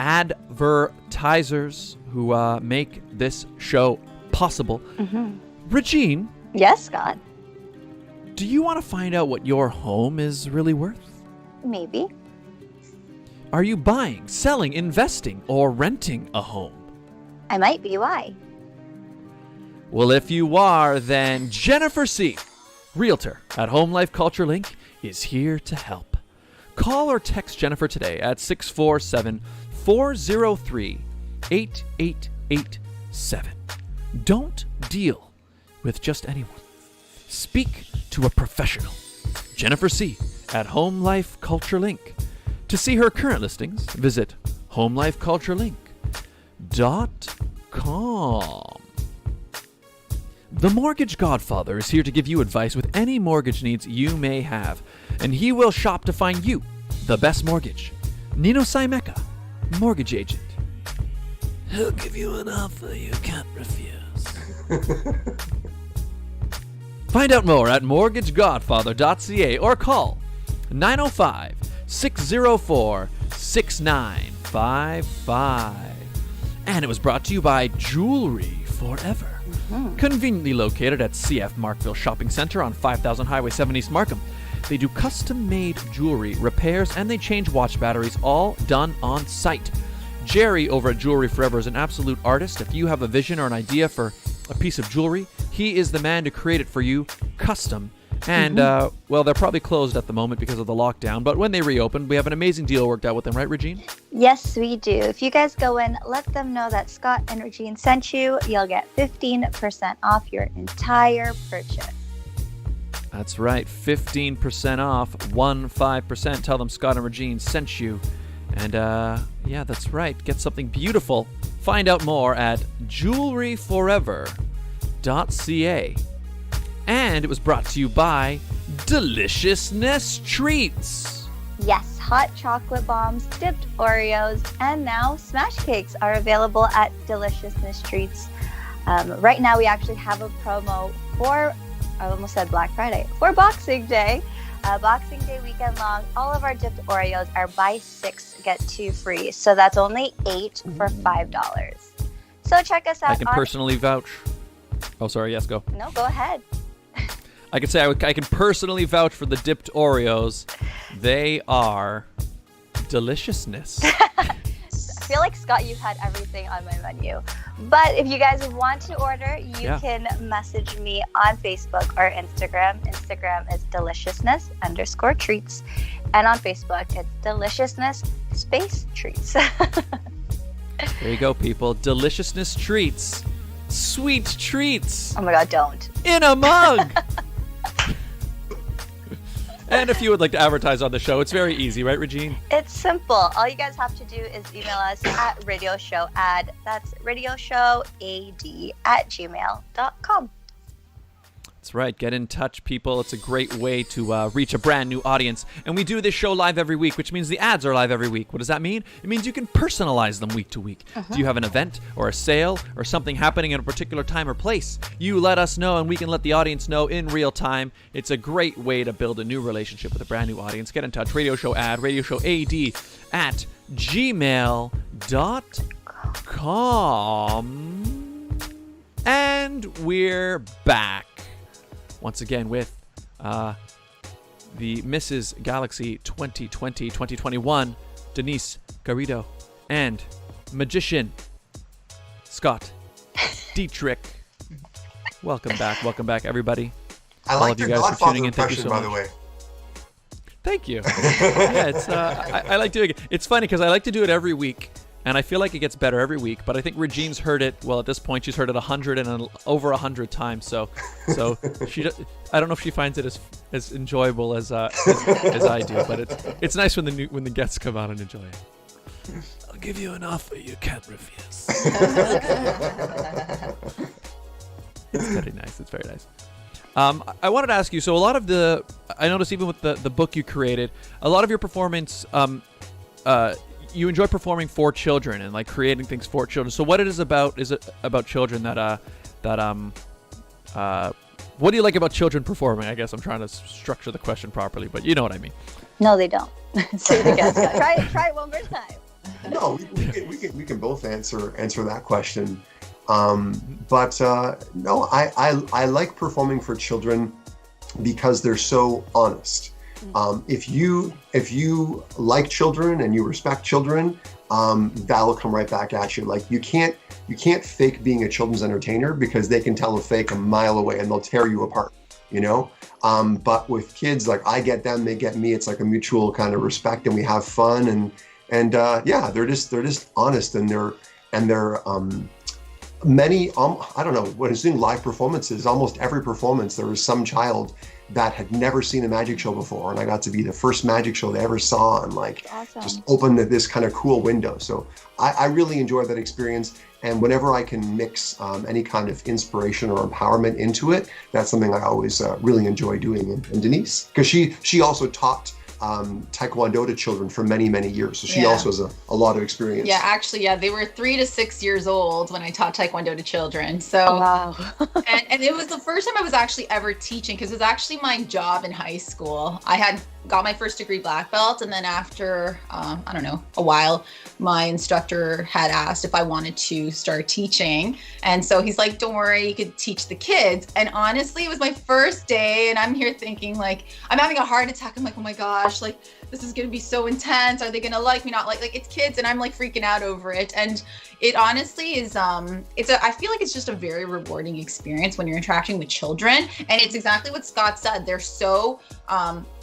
advertisers who make this show possible. Mm-hmm. Regine? Yes, Scott? Do you want to find out what your home is really worth? Maybe. Are you buying, selling, investing, or renting a home? I might be. Why? Well, if you are, then Jennifer C., Realtor at Home Life Culture Link, is here to help. Call or text Jennifer today at 647-403-8887. Don't deal with just anyone. Speak to a professional. Jennifer C. at Home Life Culture Link. To see her current listings, visit homelifeculturelink.com. The Mortgage Godfather is here to give you advice with any mortgage needs you may have, and he will shop to find you the best mortgage. Nino Saimeka, mortgage agent. He'll give you an offer you can't refuse. Find out more at mortgagegodfather.ca or call 905-604-6955. And it was brought to you by Jewelry Forever. Mm-hmm. Conveniently located at CF Markville Shopping Center on 5000 Highway 7 East Markham. They do custom-made jewelry, repairs, and they change watch batteries, all done on site. Jerry over at Jewelry Forever is an absolute artist. If you have a vision or an idea for a piece of jewelry, he is the man to create it for you, custom. And, they're probably closed at the moment because of the lockdown, but when they reopen, we have an amazing deal worked out with them, right, Regine? Yes, we do. If you guys go in, let them know that Scott and Regine sent you. You'll get 15% off your entire purchase. That's right, 15% off, 15%. Tell them Scott and Regine sent you. And, that's right. Get something beautiful. Find out more at jewelryforever.ca. And it was brought to you by Deliciousness Treats. Yes, hot chocolate bombs, dipped Oreos, and now smash cakes are available at Deliciousness Treats. Right now we actually have a promo for, I almost said Black Friday, for Boxing Day. Boxing Day weekend long, all of our dipped Oreos are buy 6, get 2 free. So that's only 8 for $5. So check us out. I can personally vouch. Oh, sorry. Yes, go. No, go ahead. I can say I can personally vouch for the dipped Oreos. They are deliciousness. I feel like, Scott, you've had everything on my menu. But if you guys want to order, you can message me on Facebook or Instagram. Instagram is deliciousness_treats. And on Facebook, it's deliciousness_treats. There you go, people. Deliciousness treats. Sweet treats. Oh my God, don't. In a mug. And if you would like to advertise on the show, it's very easy, right, Regine? It's simple. All you guys have to do is email us at radioshowad. That's radioshowad@gmail.com. That's right. Get in touch, people. It's a great way to reach a brand new audience. And we do this show live every week, which means the ads are live every week. What does that mean? It means you can personalize them week to week. Do you have an event or a sale or something happening at a particular time or place? You let us know, and we can let the audience know in real time. It's a great way to build a new relationship with a brand new audience. Get in touch. Radio Show Ad, radioshowad@gmail.com. And we're back. Once again with the Mrs. Galaxy 2020-2021, Denise Garrido, and magician Scott Dietrich. Welcome back, everybody. I like your Godfather impression, by the way. Thank you. Yeah, it's I like doing it. It's funny because I like to do it every week. And I feel like it gets better every week, but I think Regine's heard it. Well, at this point, she's heard it over 100 times. So she, I don't know if she finds it as enjoyable as I do, but it's nice when the guests come out and enjoy it. I'll give you an offer you can't refuse. It's very nice. It's very nice. I wanted to ask you. So I noticed even with the book you created, a lot of your performance. You enjoy performing for children and like creating things for children. So what is it about children that what do you like about children performing? I guess I'm trying to structure the question properly, but you know what I mean. No, they don't. Say it again. Try it one more time. No, we can both answer that question. But no, I like performing for children because they're so honest. If you like children and you respect children, that'll come right back at you. Like you can't fake being a children's entertainer because they can tell a fake a mile away and they'll tear you apart, you know? But with kids, like I get them, they get me. It's like a mutual kind of respect and we have fun and yeah, they're just honest and they're many, I don't know, when I was doing live performances, almost every performance, there was some child that had never seen a magic show before. And I got to be the first magic show they ever saw and like awesome. Just opened this kind of cool window. So I really enjoy that experience. And whenever I can mix any kind of inspiration or empowerment into it, that's something I always really enjoy doing. And Denise, because she also taught Taekwondo to children for many, many years. So she also has a lot of experience. Yeah, actually, they were 3 to 6 years old when I taught Taekwondo to children. So, wow. and it was the first time I was actually ever teaching because it was actually my job in high school. I had got my first degree black belt, and then after, I don't know, a while, my instructor had asked if I wanted to start teaching. And so he's like, don't worry, you could teach the kids. And honestly, it was my first day, and I'm here thinking like, I'm having a heart attack. I'm like, oh my gosh, like this is going to be so intense. Are they going to like me? Not like it's kids, and I'm like freaking out over it. And it honestly is, I feel like it's just a very rewarding experience when you're interacting with children. And it's exactly what Scott said. They're so,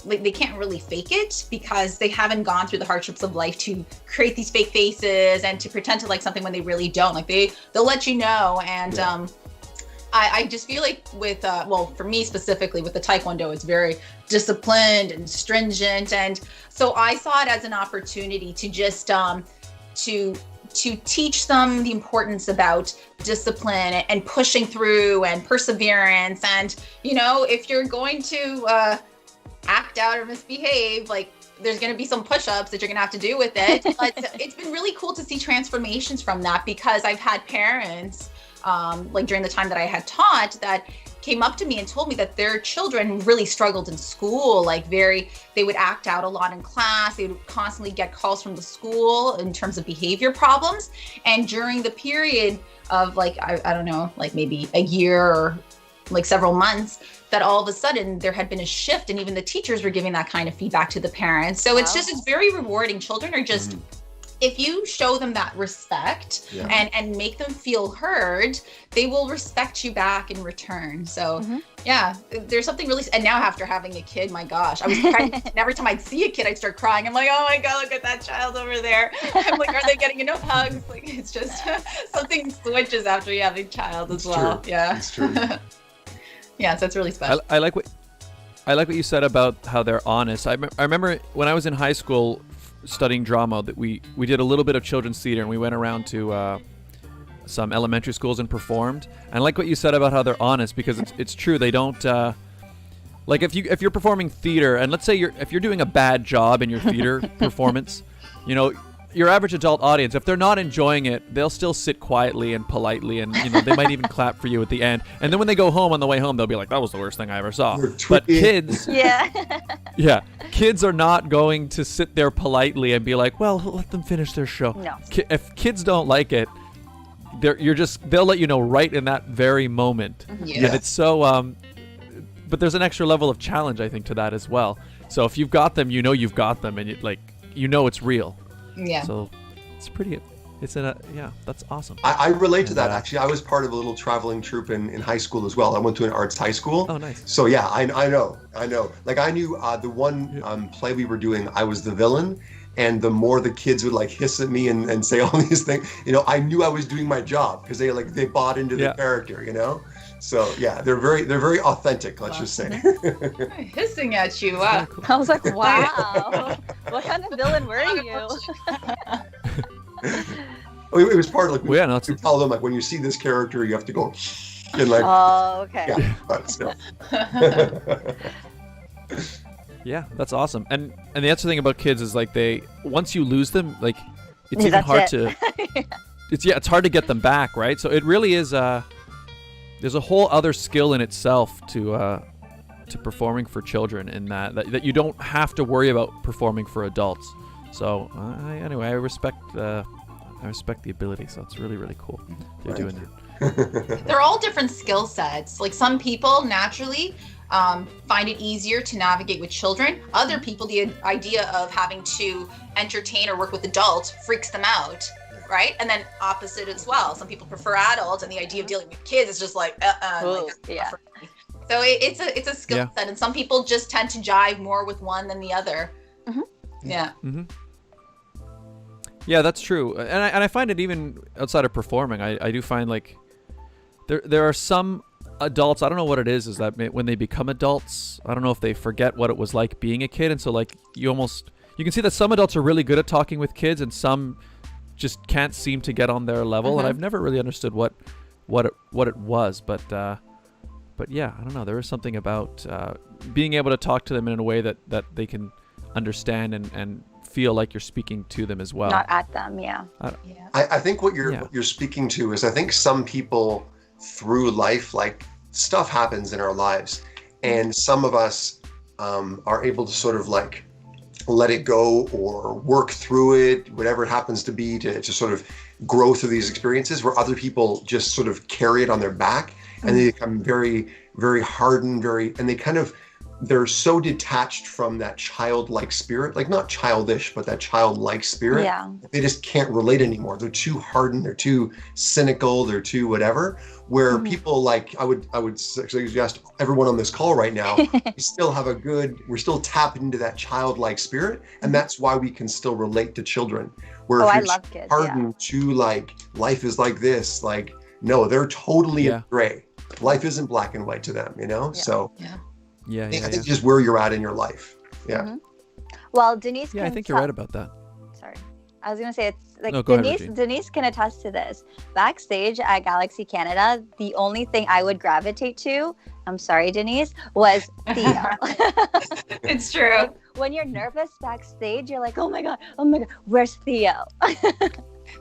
like they can't really fake it because they haven't gone through the hardships of life to create these fake faces and to pretend to like something when they really don't. Like they'll let you know. And I just feel like with for me specifically with the Taekwondo, it's very disciplined and stringent. And so I saw it as an opportunity to just to teach them the importance about discipline and pushing through and perseverance. And you know, if you're going to act out or misbehave, like there's going to be some push-ups that you're going to have to do with it. But it's been really cool to see transformations from that, because I've had parents like during the time that I had taught that came up to me and told me that their children really struggled in school. Like they would act out a lot in class. They would constantly get calls from the school in terms of behavior problems. And during the period of like, I don't know, like maybe a year or like several months, that all of a sudden there had been a shift, and even the teachers were giving that kind of feedback to the parents. So it's very rewarding. Children are just, if you show them that respect and make them feel heard, they will respect you back in return. So yeah, there's something really, and now after having a kid, my gosh, I was crying. Every time I'd see a kid, I'd start crying. I'm like, oh my God, look at that child over there. I'm like, are they getting enough hugs? Like, it's just something switches after you have a child as well. True. Yeah. It's true. Yeah, so it's really special. I like what I like what you said about how they're honest. I remember when I was in high school studying drama that we did a little bit of children's theater, and we went around to some elementary schools and performed. And I like what you said about how they're honest, because it's true. They don't like if you're performing theater, and let's say if you're doing a bad job in your theater performance, you know, your average adult audience, if they're not enjoying it, they'll still sit quietly and politely, and you know, they might even clap for you at the end. And then when they go home, on the way home, they'll be like, "That was the worst thing I ever saw." But kids, yeah, kids are not going to sit there politely and be like, "Well, let them finish their show." No. If kids don't like it, they'll let you know right in that very moment. Yeah. And it's so but there's an extra level of challenge, I think, to that as well. So if you've got them, you know you've got them, and it's real. Yeah. So that's awesome. I relate to that, actually. I was part of a little traveling troupe in high school as well. I went to an arts high school. Oh, nice. So yeah, I know. Like, I knew the one play we were doing, I was the villain. And the more the kids would like hiss at me and say all these things, you know, I knew I was doing my job, because they bought into the character, you know. So yeah, they're very authentic. Let's just say. Hissing at you. Wow. I was like, wow. What kind of villain were you? It was part of like, well, yeah, we tell them, like, when you see this character, you have to go and like. Oh, okay. Yeah, but still. Yeah, that's awesome. And the other thing about kids is, like, once you lose them, like, it's even That's hard it. to it's hard to get them back, right? So it really is there's a whole other skill in itself to performing for children, in that you don't have to worry about performing for adults. So anyway, I respect the ability. So it's really, really cool you're doing that. They're all different skill sets. Like, some people naturally find it easier to navigate with children. Other people, the idea of having to entertain or work with adults freaks them out, right? And then opposite as well. Some people prefer adults, and the idea of dealing with kids is just like, Yeah. So it's a skill set, and some people just tend to jive more with one than the other. Mhm. Yeah. Mm-hmm. Yeah, that's true. And I find it even outside of performing. I do find, like, there are some adults, I don't know what it is that when they become adults, I don't know if they forget what it was like being a kid, and so, like, you can see that some adults are really good at talking with kids, and some just can't seem to get on their level. And I've never really understood what it was, but yeah, I don't know, there is something about being able to talk to them in a way that they can understand and feel like you're speaking to them as well. Not at them, yeah. I think what you're speaking to is, I think some people through life, like, stuff happens in our lives, and some of us are able to sort of like let it go or work through it, whatever it happens to be, to sort of grow through these experiences, where other people just sort of carry it on their back, and they become very, very hardened, and they're so detached from that childlike spirit, like, not childish, but that childlike spirit. Yeah. They just can't relate anymore. They're too hardened, they're too cynical, they're too whatever. Where people, like, I would suggest everyone on this call right now, we're still tapped into that childlike spirit, and that's why we can still relate to children. Where I if you're love kids, hardened to, like, life is like this, like, no, they're totally in gray. Life isn't black and white to them, you know? Yeah. So Yeah, I think just where you're at in your life. Yeah. Mhm. Well, Denise. I think you're right about that. Sorry, I was gonna say, it's like, No, go ahead, Regine. Denise can attest to this. Backstage at Galaxy Canada, the only thing I would gravitate to, I'm sorry, Denise, was Theo. It's true. When you're nervous backstage, you're like, oh my god, where's Theo?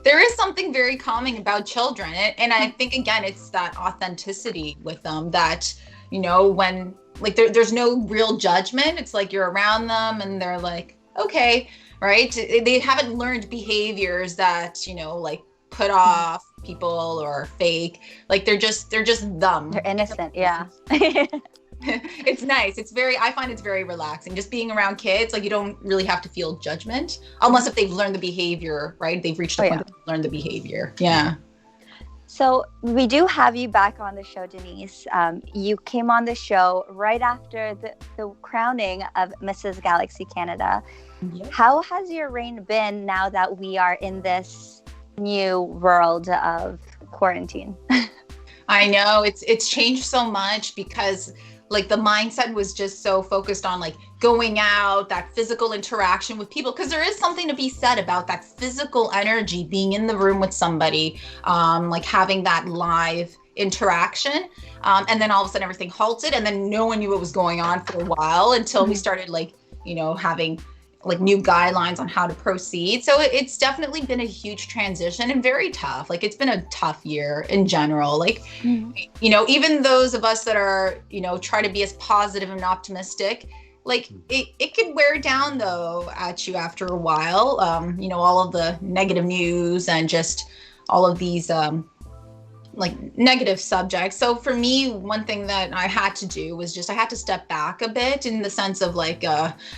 There is something very calming about children, and I think, again, it's that authenticity with them that, you know, when, like, there's no real judgment. It's like you're around them and they're like, okay, right? They haven't learned behaviors that, you know, like, put off people or fake. Like, they're just them. They're innocent, yeah. It's nice. I find it's very relaxing. Just being around kids, like, you don't really have to feel judgment, unless if they've learned the behavior, right? They've reached the point that they've learned the behavior. Yeah. So we do have you back on the show, Denise. You came on the show right after the crowning of Mrs. Galaxy Canada. Yep. How has your reign been now that we are in this new world of quarantine? I know it's changed so much, because like the mindset was just so focused on like going out, that physical interaction with people, because there is something to be said about that physical energy, being in the room with somebody, like having that live interaction. And then all of a sudden everything halted, and then no one knew what was going on for a while until we started like, you know, having like new guidelines on how to proceed. So it's definitely been a huge transition and very tough. Like it's been a tough year in general. Like, you know, even those of us that are, you know, try to be as positive and optimistic, like it could wear down though at you after a while. You know, all of the negative news and just all of these like negative subjects. So for me, one thing that I had to do was just I had to step back a bit, in the sense of like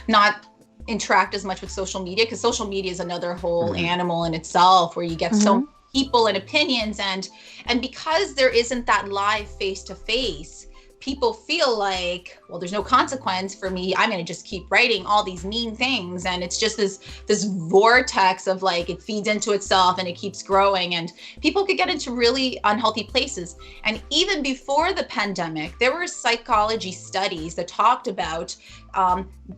not interact as much with social media, because social media is another whole animal in itself, where you get so many people and opinions, and because there isn't that live face-to-face, people feel like, well, there's no consequence for me, I'm going to just keep writing all these mean things, and it's just this vortex of like, it feeds into itself and it keeps growing, and people could get into really unhealthy places. And even before the pandemic, there were psychology studies that talked about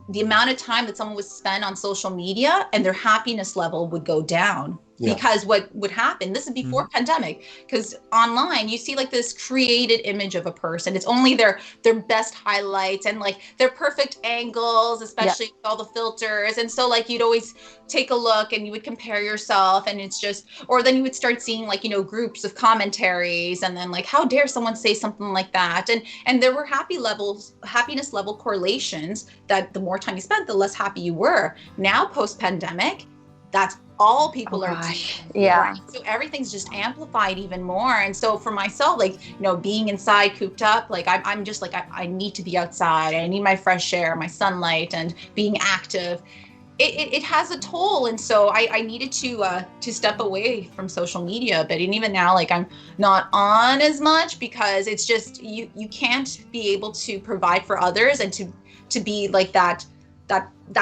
the amount of time that someone would spend on social media and their happiness level would go down. Because what would happen, this is before pandemic, because online you see like this created image of a person. It's only their best highlights and like their perfect angles, especially with all the filters. And so like you'd always take a look and you would compare yourself, and it's just, or then you would start seeing like, you know, groups of commentaries, and then like, how dare someone say something like that? And there were happiness level correlations that the more time you spent, the less happy you were. Now post-pandemic, that's all people are doing. So everything's just amplified even more. And so for myself, like, you know, being inside cooped up, like I'm just like, I need to be outside. I need my fresh air, my sunlight, and being active. It has a toll. And so I needed to step away from social media a bit. And even now, like I'm not on as much, because it's just, you can't be able to provide for others and to be like that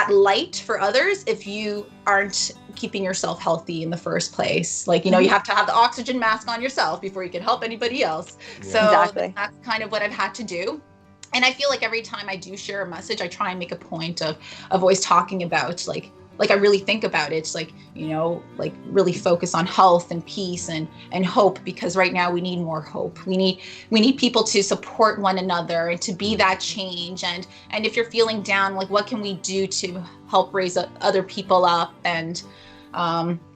light for others if you aren't keeping yourself healthy in the first place. Like, you know, you have to have the oxygen mask on yourself before you can help anybody else. So that's kind of what I've had to do. And I feel like every time I do share a message, I try and make a point of always talking about like I really think about it. It's like, you know, like really focus on health and peace and hope, because right now we need more hope. We need people to support one another and to be that change. And if you're feeling down, like what can we do to help raise other people up? And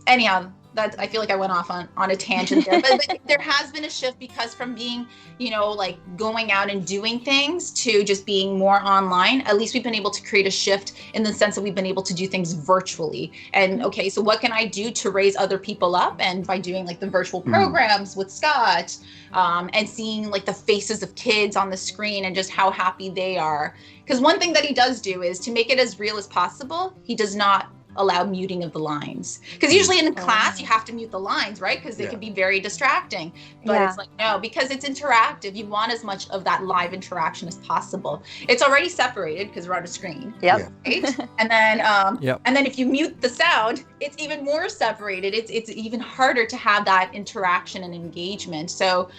anyhow, that I feel like I went off on a tangent there, but there has been a shift, because from being, you know, like going out and doing things to just being more online, at least we've been able to create a shift in the sense that we've been able to do things virtually. And okay, so what can I do to raise other people up? And by doing like the virtual programs with Scott, and seeing like the faces of kids on the screen and just how happy they are. Because one thing that he does do is to make it as real as possible, he does not allow muting of the lines, because usually in class you have to mute the lines, right? Because they can be very distracting. But it's like, no, because it's interactive, you want as much of that live interaction as possible. It's already separated because we're on a screen, right? And then and then if you mute the sound, it's even more separated. It's even harder to have that interaction and engagement. So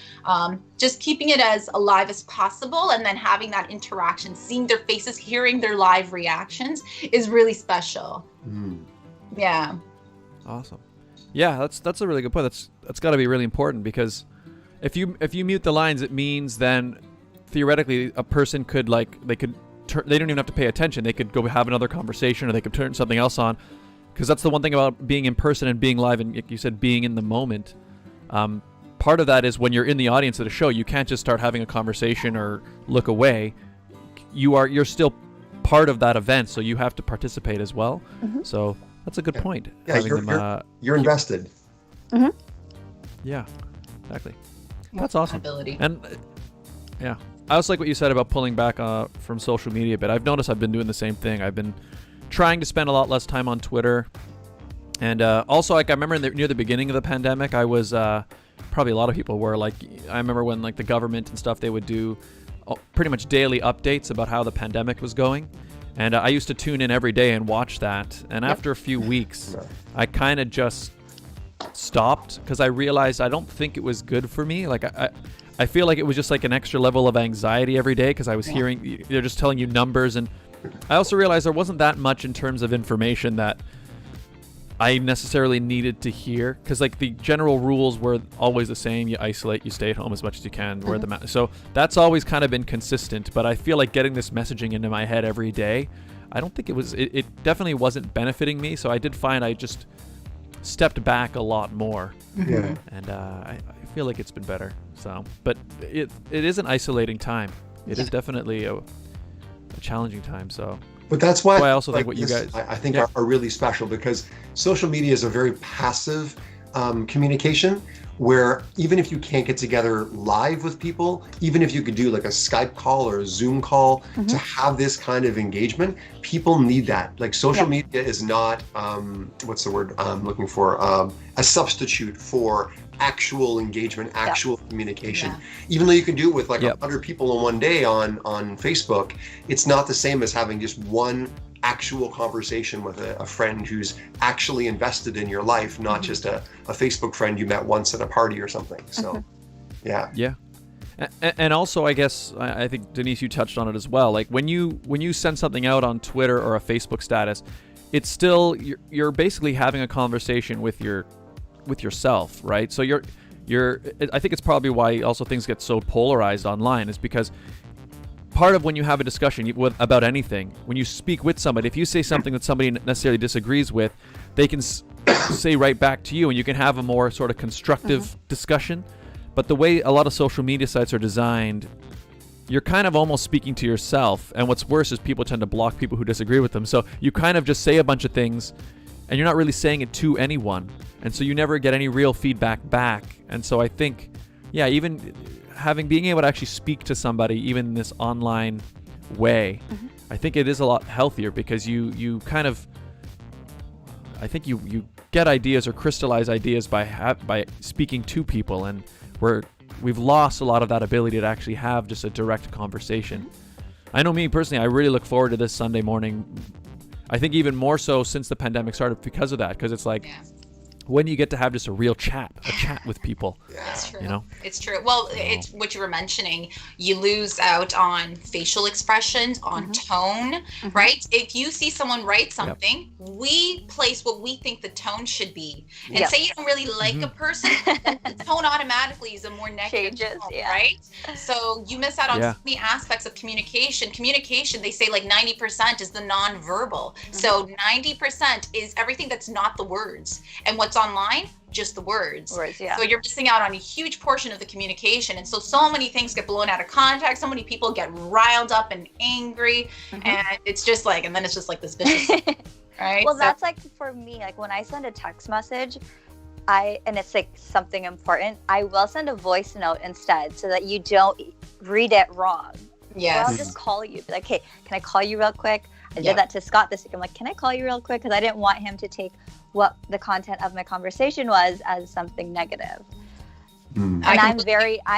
just keeping it as alive as possible, and then having that interaction, seeing their faces, hearing their live reactions is really special. Yeah. Awesome. Yeah, that's a really good point. That's got to be really important, because if you mute the lines, it means then theoretically a person could they don't even have to pay attention. They could go have another conversation, or they could turn something else on, because that's the one thing about being in person and being live, and like you said, being in the moment. Part of that is when you're in the audience at a show, you can't just start having a conversation or look away. You're still part of that event, so you have to participate as well. So that's a good point. Yeah, you're invested. Yeah, exactly. That's awesome. And yeah, I also like what you said about pulling back from social media a bit. I've noticed I've been doing the same thing. I've been trying to spend a lot less time on Twitter, and also like I remember near the beginning of the pandemic, I was probably a lot of people were like, I remember when like the government and stuff, they would do pretty much daily updates about how the pandemic was going. And I used to tune in every day and watch that. And after a few weeks, I kind of just stopped, because I realized I don't think it was good for me. Like I feel like it was just like an extra level of anxiety every day because I was hearing, they're just telling you numbers. And I also realized there wasn't that much in terms of information that I necessarily needed to hear, because like the general rules were always the same. You isolate, you stay at home as much as you can, wear the mask. So that's always kind of been consistent. But I feel like getting this messaging into my head every day, I don't think it definitely wasn't benefiting me. So I did find I just stepped back a lot more. Yeah. And I feel like it's been better. So, but it is an isolating time. It is definitely a challenging time. So. But that's why I also think what you guys I think are really special, because social media is a very passive communication, where even if you can't get together live with people, even if you could do like a Skype call or a Zoom call to have this kind of engagement, people need that. Like social media is not, what's the word I'm looking for? A substitute for actual engagement, actual communication. Even though you can do it with like 100 people in one day on Facebook, it's not the same as having just one actual conversation with a friend who's actually invested in your life, not just a Facebook friend you met once at a party or something. So yeah. And also, I guess I think Denise, you touched on it as well. Like when you send something out on Twitter or a Facebook status, it's still you're basically having a conversation with yourself, right? So I think it's probably why also things get so polarized online, is because part of when you have a discussion about anything, when you speak with somebody, if you say something that somebody necessarily disagrees with, they can say right back to you, and you can have a more sort of constructive discussion. But the way a lot of social media sites are designed, you're kind of almost speaking to yourself. And what's worse is people tend to block people who disagree with them. So you kind of just say a bunch of things, and you're not really saying it to anyone. And so you never get any real feedback back. And so I think, even being able to actually speak to somebody, even in this online way, I think it is a lot healthier, because you kind of, I think you get ideas or crystallize ideas by speaking to people, and we've lost a lot of that ability to actually have just a direct conversation. I know me personally, I really look forward to this Sunday morning. I think even more so since the pandemic started because of that, because it's like, when you get to have just a real chat with people. It's true. You know? It's true. Well, it's what you were mentioning. You lose out on facial expressions, on tone, right? If you see someone write something, we place what we think the tone should be. And say you don't really like a person, then the tone automatically is a more negative tone, right? So you miss out on so many aspects of communication. Communication, they say like 90% is the nonverbal. So 90% is everything that's not the words. And what's online, just the words. So you're missing out on a huge portion of the communication. And so many things get blown out of context. So many people get riled up and angry. And it's just like, and then it's just like this vicious, right? Well, that's like for me, like when I send a text message, and it's like something important, I will send a voice note instead, so that you don't read it wrong. Or I'll just call you, be like, hey, can I call you real quick? I did that to Scott this week. I'm like, can I call you real quick? Because I didn't want him to take what the content of my conversation was as something negative. And I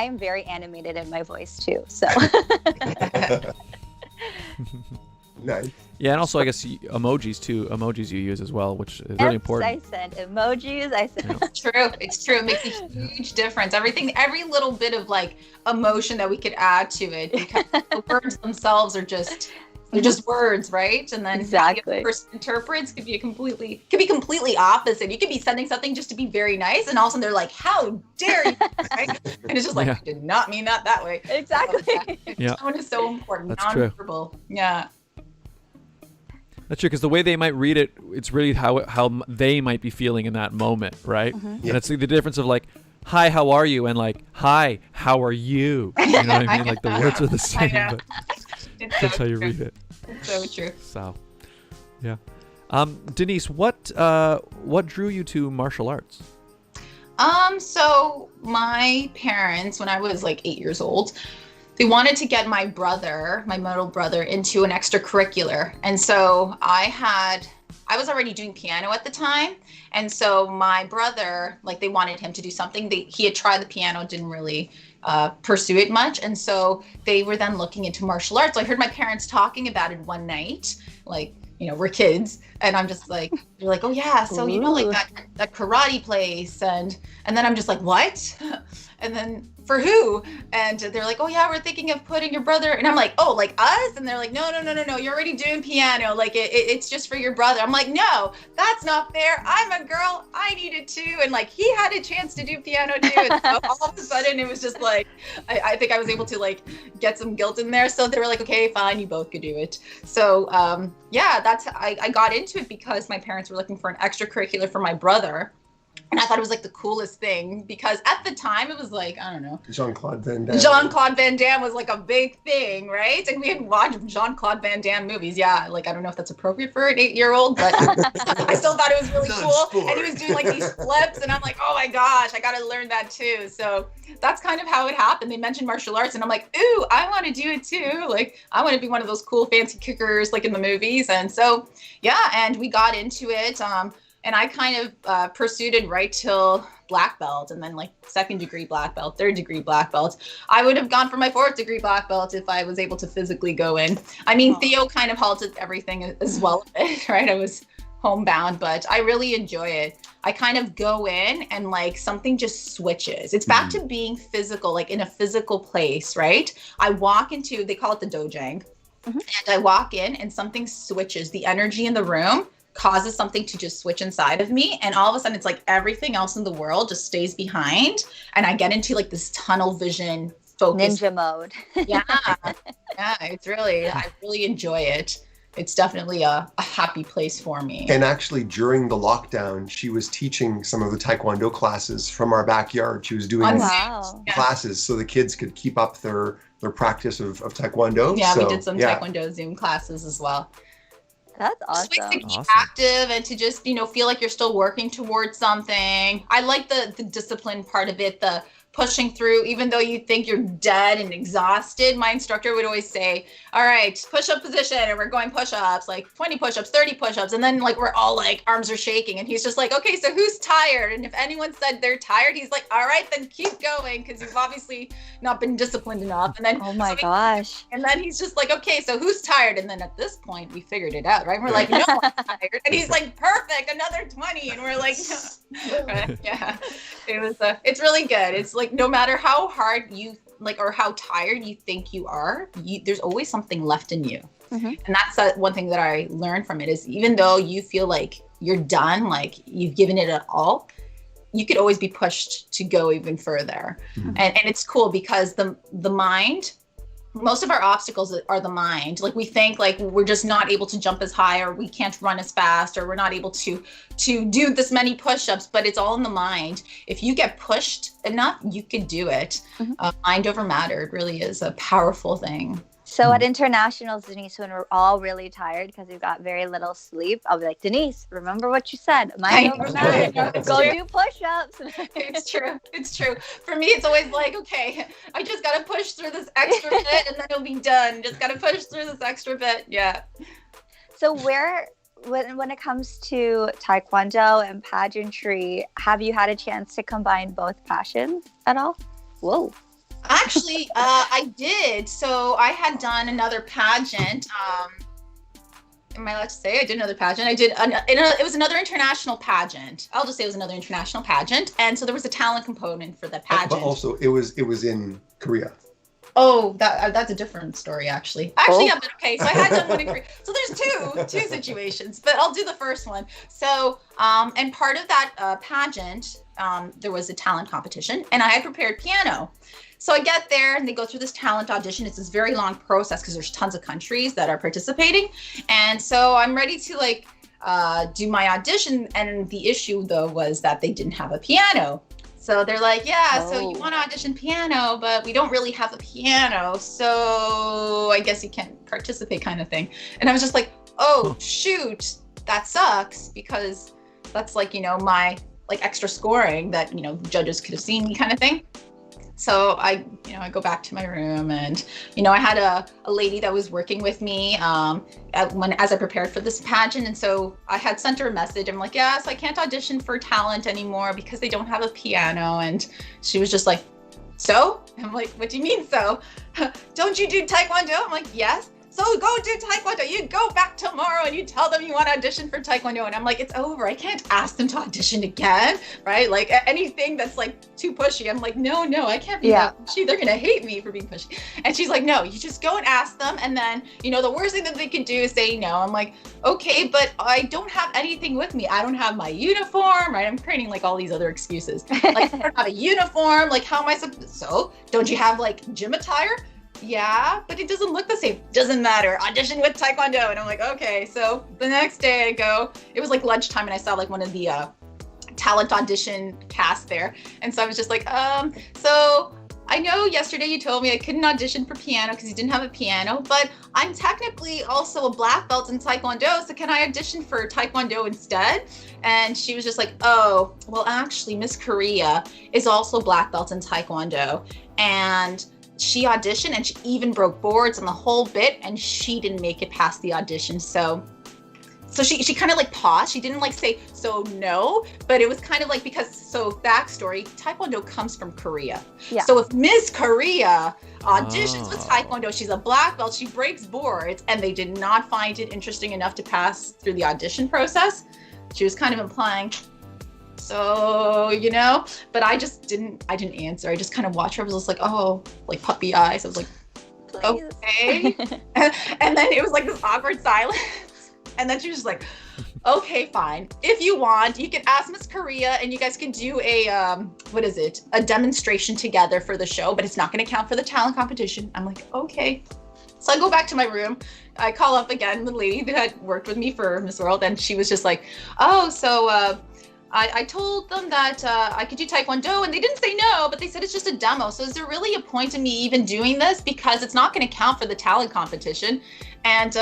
am very animated in my voice too. So. Nice. Yeah, and also I guess emojis you use as well, which is really important. I send emojis. It's true. It's true. It makes a huge difference. Every little bit of like emotion that we could add to it, because the words themselves are just. They're just words, right? And then how the person interprets could be completely opposite. You could be sending something just to be very nice, and all of a sudden they're like, "How dare you?" Right? And it's just like, I did not mean that way. Exactly. So, tone is so important. That's nonverbal. True. Yeah. That's true, because the way they might read it, it's really how they might be feeling in that moment, right? And it's the difference of like, "Hi, how are you?" and like, "Hi, how are you?" You know what I mean? Like the words are the same, but that's how you read it. It's so true. So, yeah. Denise, what drew you to martial arts? So my parents, when I was like 8 years old, they wanted to get my middle brother, into an extracurricular. And so I was already doing piano at the time. And so my brother, like they wanted him to do something. He had tried the piano, didn't really pursue it much. And so they were then looking into martial arts. I heard my parents talking about it one night, like, we're kids. And I'm just like, they're like, oh yeah. So, like that karate place. And then I'm just like, what? And then for who? And they're like, oh yeah, we're thinking of putting your brother. And I'm like, oh, like us? And they're like, no, you're already doing piano. Like it's just for your brother. I'm like, no, that's not fair. I'm a girl. I need it too. And like, he had a chance to do piano too. And so all of a sudden it was just like, I think I was able to like get some guilt in there. So they were like, okay, fine, you both could do it. So yeah, I got into it because my parents were looking for an extracurricular for my brother. And I thought it was like the coolest thing because at the time it was like, I don't know. Jean-Claude Van Damme. Jean-Claude Van Damme was like a big thing, right? And we had watched Jean-Claude Van Damme movies. Yeah, like I don't know if that's appropriate for an 8-year-old, but I still thought it was really cool. And he was doing like these flips and I'm like, oh my gosh, I got to learn that too. So that's kind of how it happened. They mentioned martial arts and I'm like, ooh, I want to do it too. Like I want to be one of those cool fancy kickers like in the movies. And so, yeah, and we got into it. And I kind of pursued it right till black belt and then like 2nd degree black belt, 3rd degree black belt. I would have gone for my 4th degree black belt if I was able to physically go in. I mean, Theo kind of halted everything as well, right? I was homebound, but I really enjoy it. I kind of go in and like something just switches. It's back to being physical, like in a physical place, right? I walk into, they call it the dojang, and I walk in and something switches. The energy in the room causes something to just switch inside of me, and all of a sudden it's like everything else in the world just stays behind and I get into like this tunnel vision focus. Ninja mode. Yeah, it's really, I really enjoy it. It's definitely a happy place for me. And actually during the lockdown, she was teaching some of the Taekwondo classes from our backyard. She was doing classes so the kids could keep up their practice of Taekwondo. Yeah, so, we did some Taekwondo Zoom classes as well. That's awesome. Just like to keep active and to just, feel like you're still working towards something. I like the discipline part of it, the pushing through, even though you think you're dead and exhausted. My instructor would always say, all right, push-up position, and we're going push-ups, like 20 push-ups, 30 push-ups, and then like we're all like arms are shaking, and he's just like, okay, so who's tired? And if anyone said they're tired, he's like, all right, then keep going, because you've obviously not been disciplined enough. And then gosh. And then he's just like, okay, so who's tired? And then at this point we figured it out, right? We're like, no one's tired. And he's like, perfect, another 20. And we're like, no. Yeah, it's really good. It's like no matter how hard you like or how tired you think you are, there's always something left in you. And that's one thing that I learned from it is even though you feel like you're done, like you've given it all, you could always be pushed to go even further. And it's cool because the mind, most of our obstacles are the mind. Like we think like we're just not able to jump as high, or we can't run as fast, or we're not able to do this many push-ups, but it's all in the mind. If you get pushed enough, you could do it. Mind over matter, it really is a powerful thing. So at internationals, Denise, when we're all really tired because we've got very little sleep, I'll be like, Denise, remember what you said. Mind over matter. Go do push-ups. It's true. For me, it's always like, okay, I just got to push through this extra bit and then it'll be done. Just got to push through this extra bit. Yeah. So when it comes to Taekwondo and pageantry, have you had a chance to combine both passions at all? Whoa. Actually, I did. So I had done another pageant. Am I allowed to say I did another pageant? I did. It was another international pageant. I'll just say it was another international pageant. And so there was a talent component for the pageant. But also, it was in Korea. Oh, that's a different story, actually. Yeah, but okay. So I had done one in Korea. So there's two situations, but I'll do the first one. So, and part of that pageant, there was a talent competition, and I had prepared piano. So I get there and they go through this talent audition. It's this very long process because there's tons of countries that are participating. And so I'm ready to do my audition. And the issue though was that they didn't have a piano. So they're like, so you want to audition piano, but we don't really have a piano. So I guess you can't participate kind of thing. And I was just like, oh, shoot, that sucks because that's like, my like extra scoring that, judges could have seen me kind of thing. So I go back to my room and, I had a lady that was working with me as I prepared for this pageant. And so I had sent her a message. I'm like, so I can't audition for talent anymore because they don't have a piano. And she was just like, so? I'm like, what do you mean so? Don't you do Taekwondo? I'm like, yes. so go do Taekwondo. You go back tomorrow and you tell them you want to audition for Taekwondo. And I'm like, it's over. I can't ask them to audition again, right? Like anything that's like too pushy. I'm like, no, I can't be that pushy. They're going to hate me for being pushy. And she's like, no, you just go and ask them. And then, the worst thing that they can do is say no. I'm like, okay, but I don't have anything with me. I don't have my uniform, right? I'm creating like all these other excuses. Like, I don't have a uniform. Like, how am I supposed to? So don't you have like gym attire? Yeah, but it doesn't look the same. Doesn't matter. Audition with Taekwondo. And I'm like, okay. So the next day I go, it was like lunchtime and I saw like one of the talent audition cast there. And so I was just like, so I know yesterday you told me I couldn't audition for piano because you didn't have a piano, but I'm technically also a black belt in Taekwondo. So can I audition for Taekwondo instead? And she was just like, oh, well, actually, Miss Korea is also black belt in Taekwondo. And she auditioned and she even broke boards and the whole bit, and she didn't make it past the audition. So she kind of like paused. She didn't like say, so no, but it was kind of like, so backstory, Taekwondo comes from Korea. Yeah. So if Miss Korea auditions with Taekwondo, she's a black belt, she breaks boards, and they did not find it interesting enough to pass through the audition process, she was kind of implying, so, but I didn't answer. I just kind of watched her. I was just like, oh, like puppy eyes. I was like, please. Okay. And then it was like this awkward silence. And then she was just like, okay, fine. If you want, you can ask Miss Korea and you guys can do a demonstration together for the show, but it's not going to count for the talent competition. I'm like, okay. So I go back to my room. I call up again the lady that had worked with me for Miss World, and she was just like, oh, so I told them that I could do Taekwondo, and they didn't say no, but they said it's just a demo. So is there really a point in me even doing this? Because it's not going to count for the talent competition. And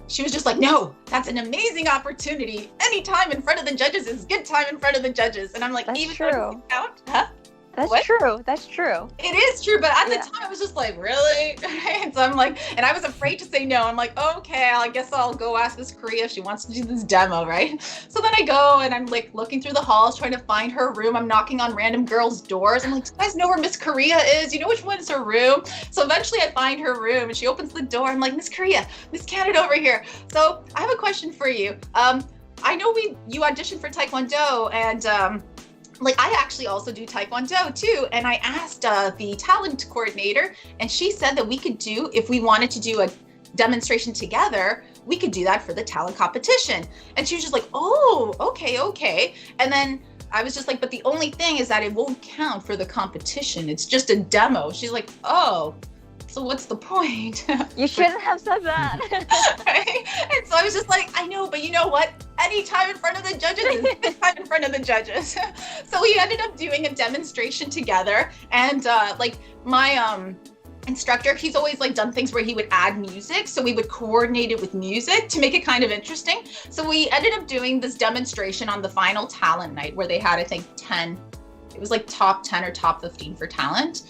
she was just like, no, that's an amazing opportunity. Any time in front of the judges is good time in front of the judges. And I'm like, that's even true. though it doesn't count? Huh? That's what? true. That's true. It is true, but at the time I was just like, really? And so I'm like, and I was afraid to say no. I'm like, okay, I guess I'll go ask Miss Korea if she wants to do this demo, right? So then I go and I'm like looking through the halls trying to find her room. I'm knocking on random girls' doors. I'm like, do you guys know where Miss Korea is? You know which one's her room? So eventually I find her room and she opens the door. I'm like, Miss Korea, Miss Canada over here. So I have a question for you. I know you auditioned for Taekwondo, and I actually also do Taekwondo too. And I asked the talent coordinator, and she said that we could do, if we wanted to do a demonstration together, we could do that for the talent competition. And she was just like, oh, okay. And then I was just like, but the only thing is that it won't count for the competition. It's just a demo. She's like, oh, so what's the point? You shouldn't have said that. Right? And so I was just like, I know, but you know what? Any time in front of the judges is good time in front of the judges. So we ended up doing a demonstration together, and my instructor, he's always like done things where he would add music, so we would coordinate it with music to make it kind of interesting. So we ended up doing this demonstration on the final talent night where they had, I think, 10. It was like top 10 or top 15 for talent.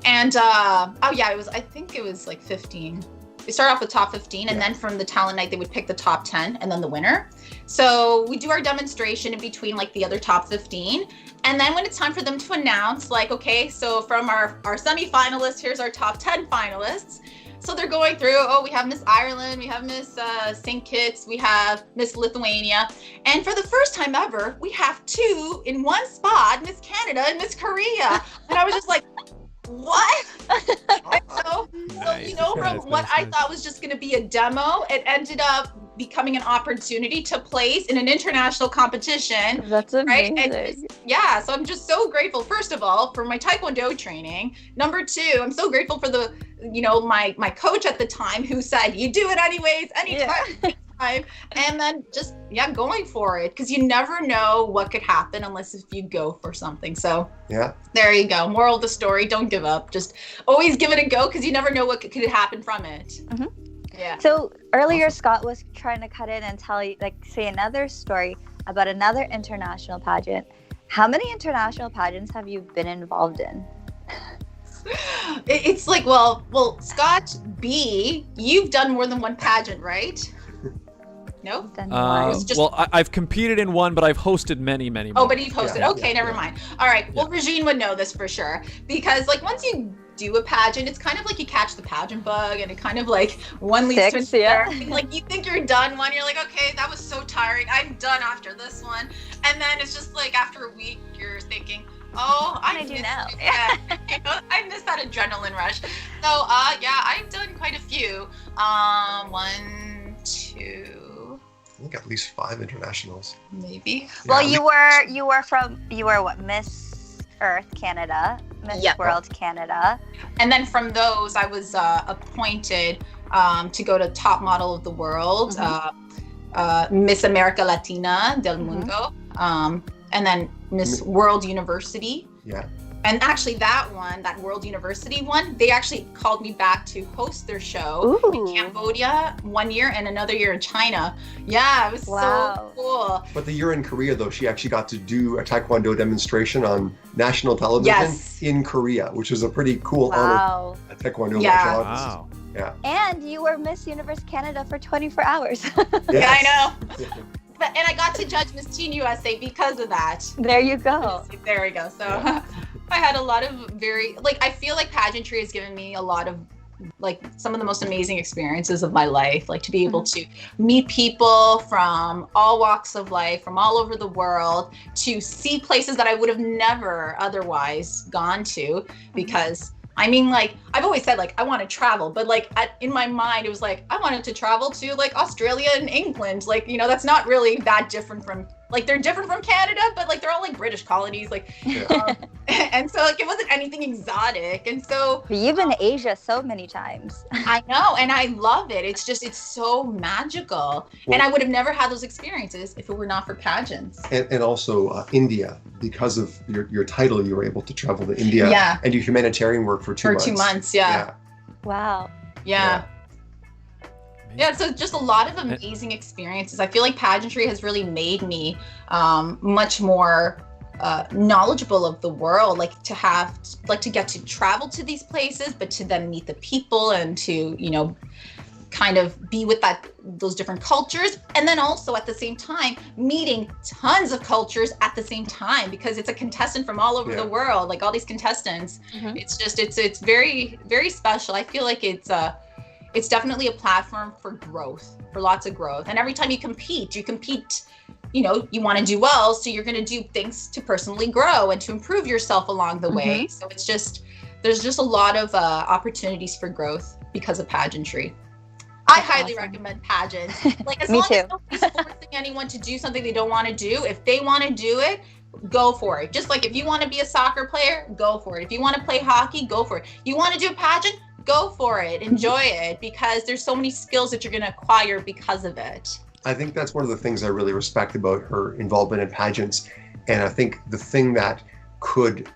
And I think it was like 15. We start off with top 15, and then from the talent night, they would pick the top 10 and then the winner. So we do our demonstration in between like the other top 15. And then when it's time for them to announce, like, okay, so from our semi-finalists, here's our top 10 finalists. So they're going through, we have Miss Ireland, we have Miss St. Kitts, we have Miss Lithuania. And for the first time ever, we have two in one spot, Miss Canada and Miss Korea. And I was just like, what? So from what I thought was just going to be a demo, it ended up becoming an opportunity to place in an international competition. That's amazing. Right? And so I'm just so grateful, first of all, for my Taekwondo training. Number two, I'm so grateful for the, my coach at the time who said, you do it anyways, anytime. And then just going for it, because you never know what could happen unless if you go for something. So there you go, moral of the story, don't give up, just always give it a go, because you never know what could happen from it. So earlier Scott was trying to cut in and tell you, say another story about another international pageant. How many international pageants have you been involved in? It's like, well, Scott B, you've done more than one pageant, right? No? I've competed in one, but I've hosted many more. Oh, but you've hosted. Okay, never mind. All right. Well, Regine would know this for sure, because once you do a pageant, it's kind of like you catch the pageant bug, and it kind of like one leads to another. Like you think you're done one, you're like, okay, that was so tiring, I'm done after this one. And then it's just like after a week, you're thinking, oh, I do now. Yeah, I miss that adrenaline rush. So yeah, I've done quite a few. 1, 2, I think at least 5 internationals. maybe. Well, you were what, Miss Earth Canada, Miss World Canada. And then from those, I was appointed to go to Top Model of the World, Miss America Latina del Mundo, and then Miss World University. Yeah. And actually that World University one, they actually called me back to host their show in Cambodia 1 year and another year in China. Yeah, it was so cool. But the year in Korea, though, she actually got to do a Taekwondo demonstration on national television in Korea, which was a pretty cool honor. A Taekwondo martial artist. Wow. Yeah. And you were Miss Universe Canada for 24 hours. Yeah, I know. And I got to judge Miss Teen USA because of that. There you go. There we go. So I had a lot of I feel like pageantry has given me a lot of like some of the most amazing experiences of my life, like to be able to meet people from all walks of life, from all over the world, to see places that I would have never otherwise gone to, because I mean, like, I've always said, like, I want to travel, but like in my mind, it was like, I wanted to travel to like Australia and England. Like, you know, that's not really that different from, like, they're different from Canada, but like, they're all like British colonies. Like, and so like, it wasn't anything exotic. And so. But you've been to Asia so many times. I know. And I love it. It's just, it's so magical. Well, and I would have never had those experiences if it were not for pageants. And also India, because of your title, you were able to travel to India and do humanitarian work for 2 months. For 2 months, yeah. Wow. Yeah, so just a lot of amazing experiences. I feel like pageantry has really made me much more knowledgeable of the world, like to get to travel to these places, but to then meet the people and to, you know, kind of be with those different cultures, and then also at the same time meeting tons of cultures at the same time, because it's a contestant from all over the world, like all these contestants. It's just it's very, very special. I feel like it's definitely a platform for growth, for lots of growth. And every time you compete, you know, you want to do well, so you're going to do things to personally grow and to improve yourself along the way. So there's just a lot of opportunities for growth because of pageantry. I highly recommend pageants. Like, as long as nobody's forcing anyone to do something they don't want to do, if they want to do it, go for it. Just like if you want to be a soccer player, go for it. If you want to play hockey, go for it. You want to do a pageant, go for it. Enjoy it, because there's so many skills that you're going to acquire because of it. I think that's one of the things I really respect about her involvement in pageants. And I think the thing that could,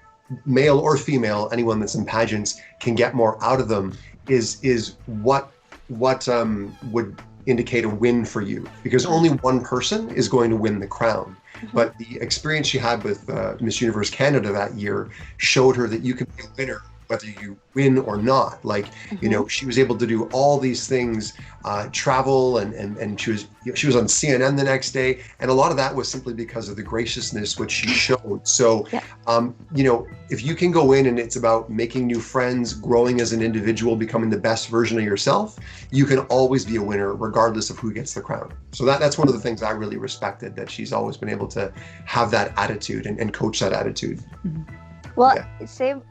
male or female, anyone that's in pageants can get more out of them is what would indicate a win for you, because only one person is going to win the crown. But the experience she had with Miss Universe Canada that year showed her that you can be a winner whether you win or not. Like, you know, she was able to do all these things, travel, and she was on CNN the next day. And a lot of that was simply because of the graciousness which she showed. So, you know, if you can go in and it's about making new friends, growing as an individual, becoming the best version of yourself, you can always be a winner regardless of who gets the crown. So that's one of the things I really respected, that she's always been able to have that attitude and coach that attitude. Well, same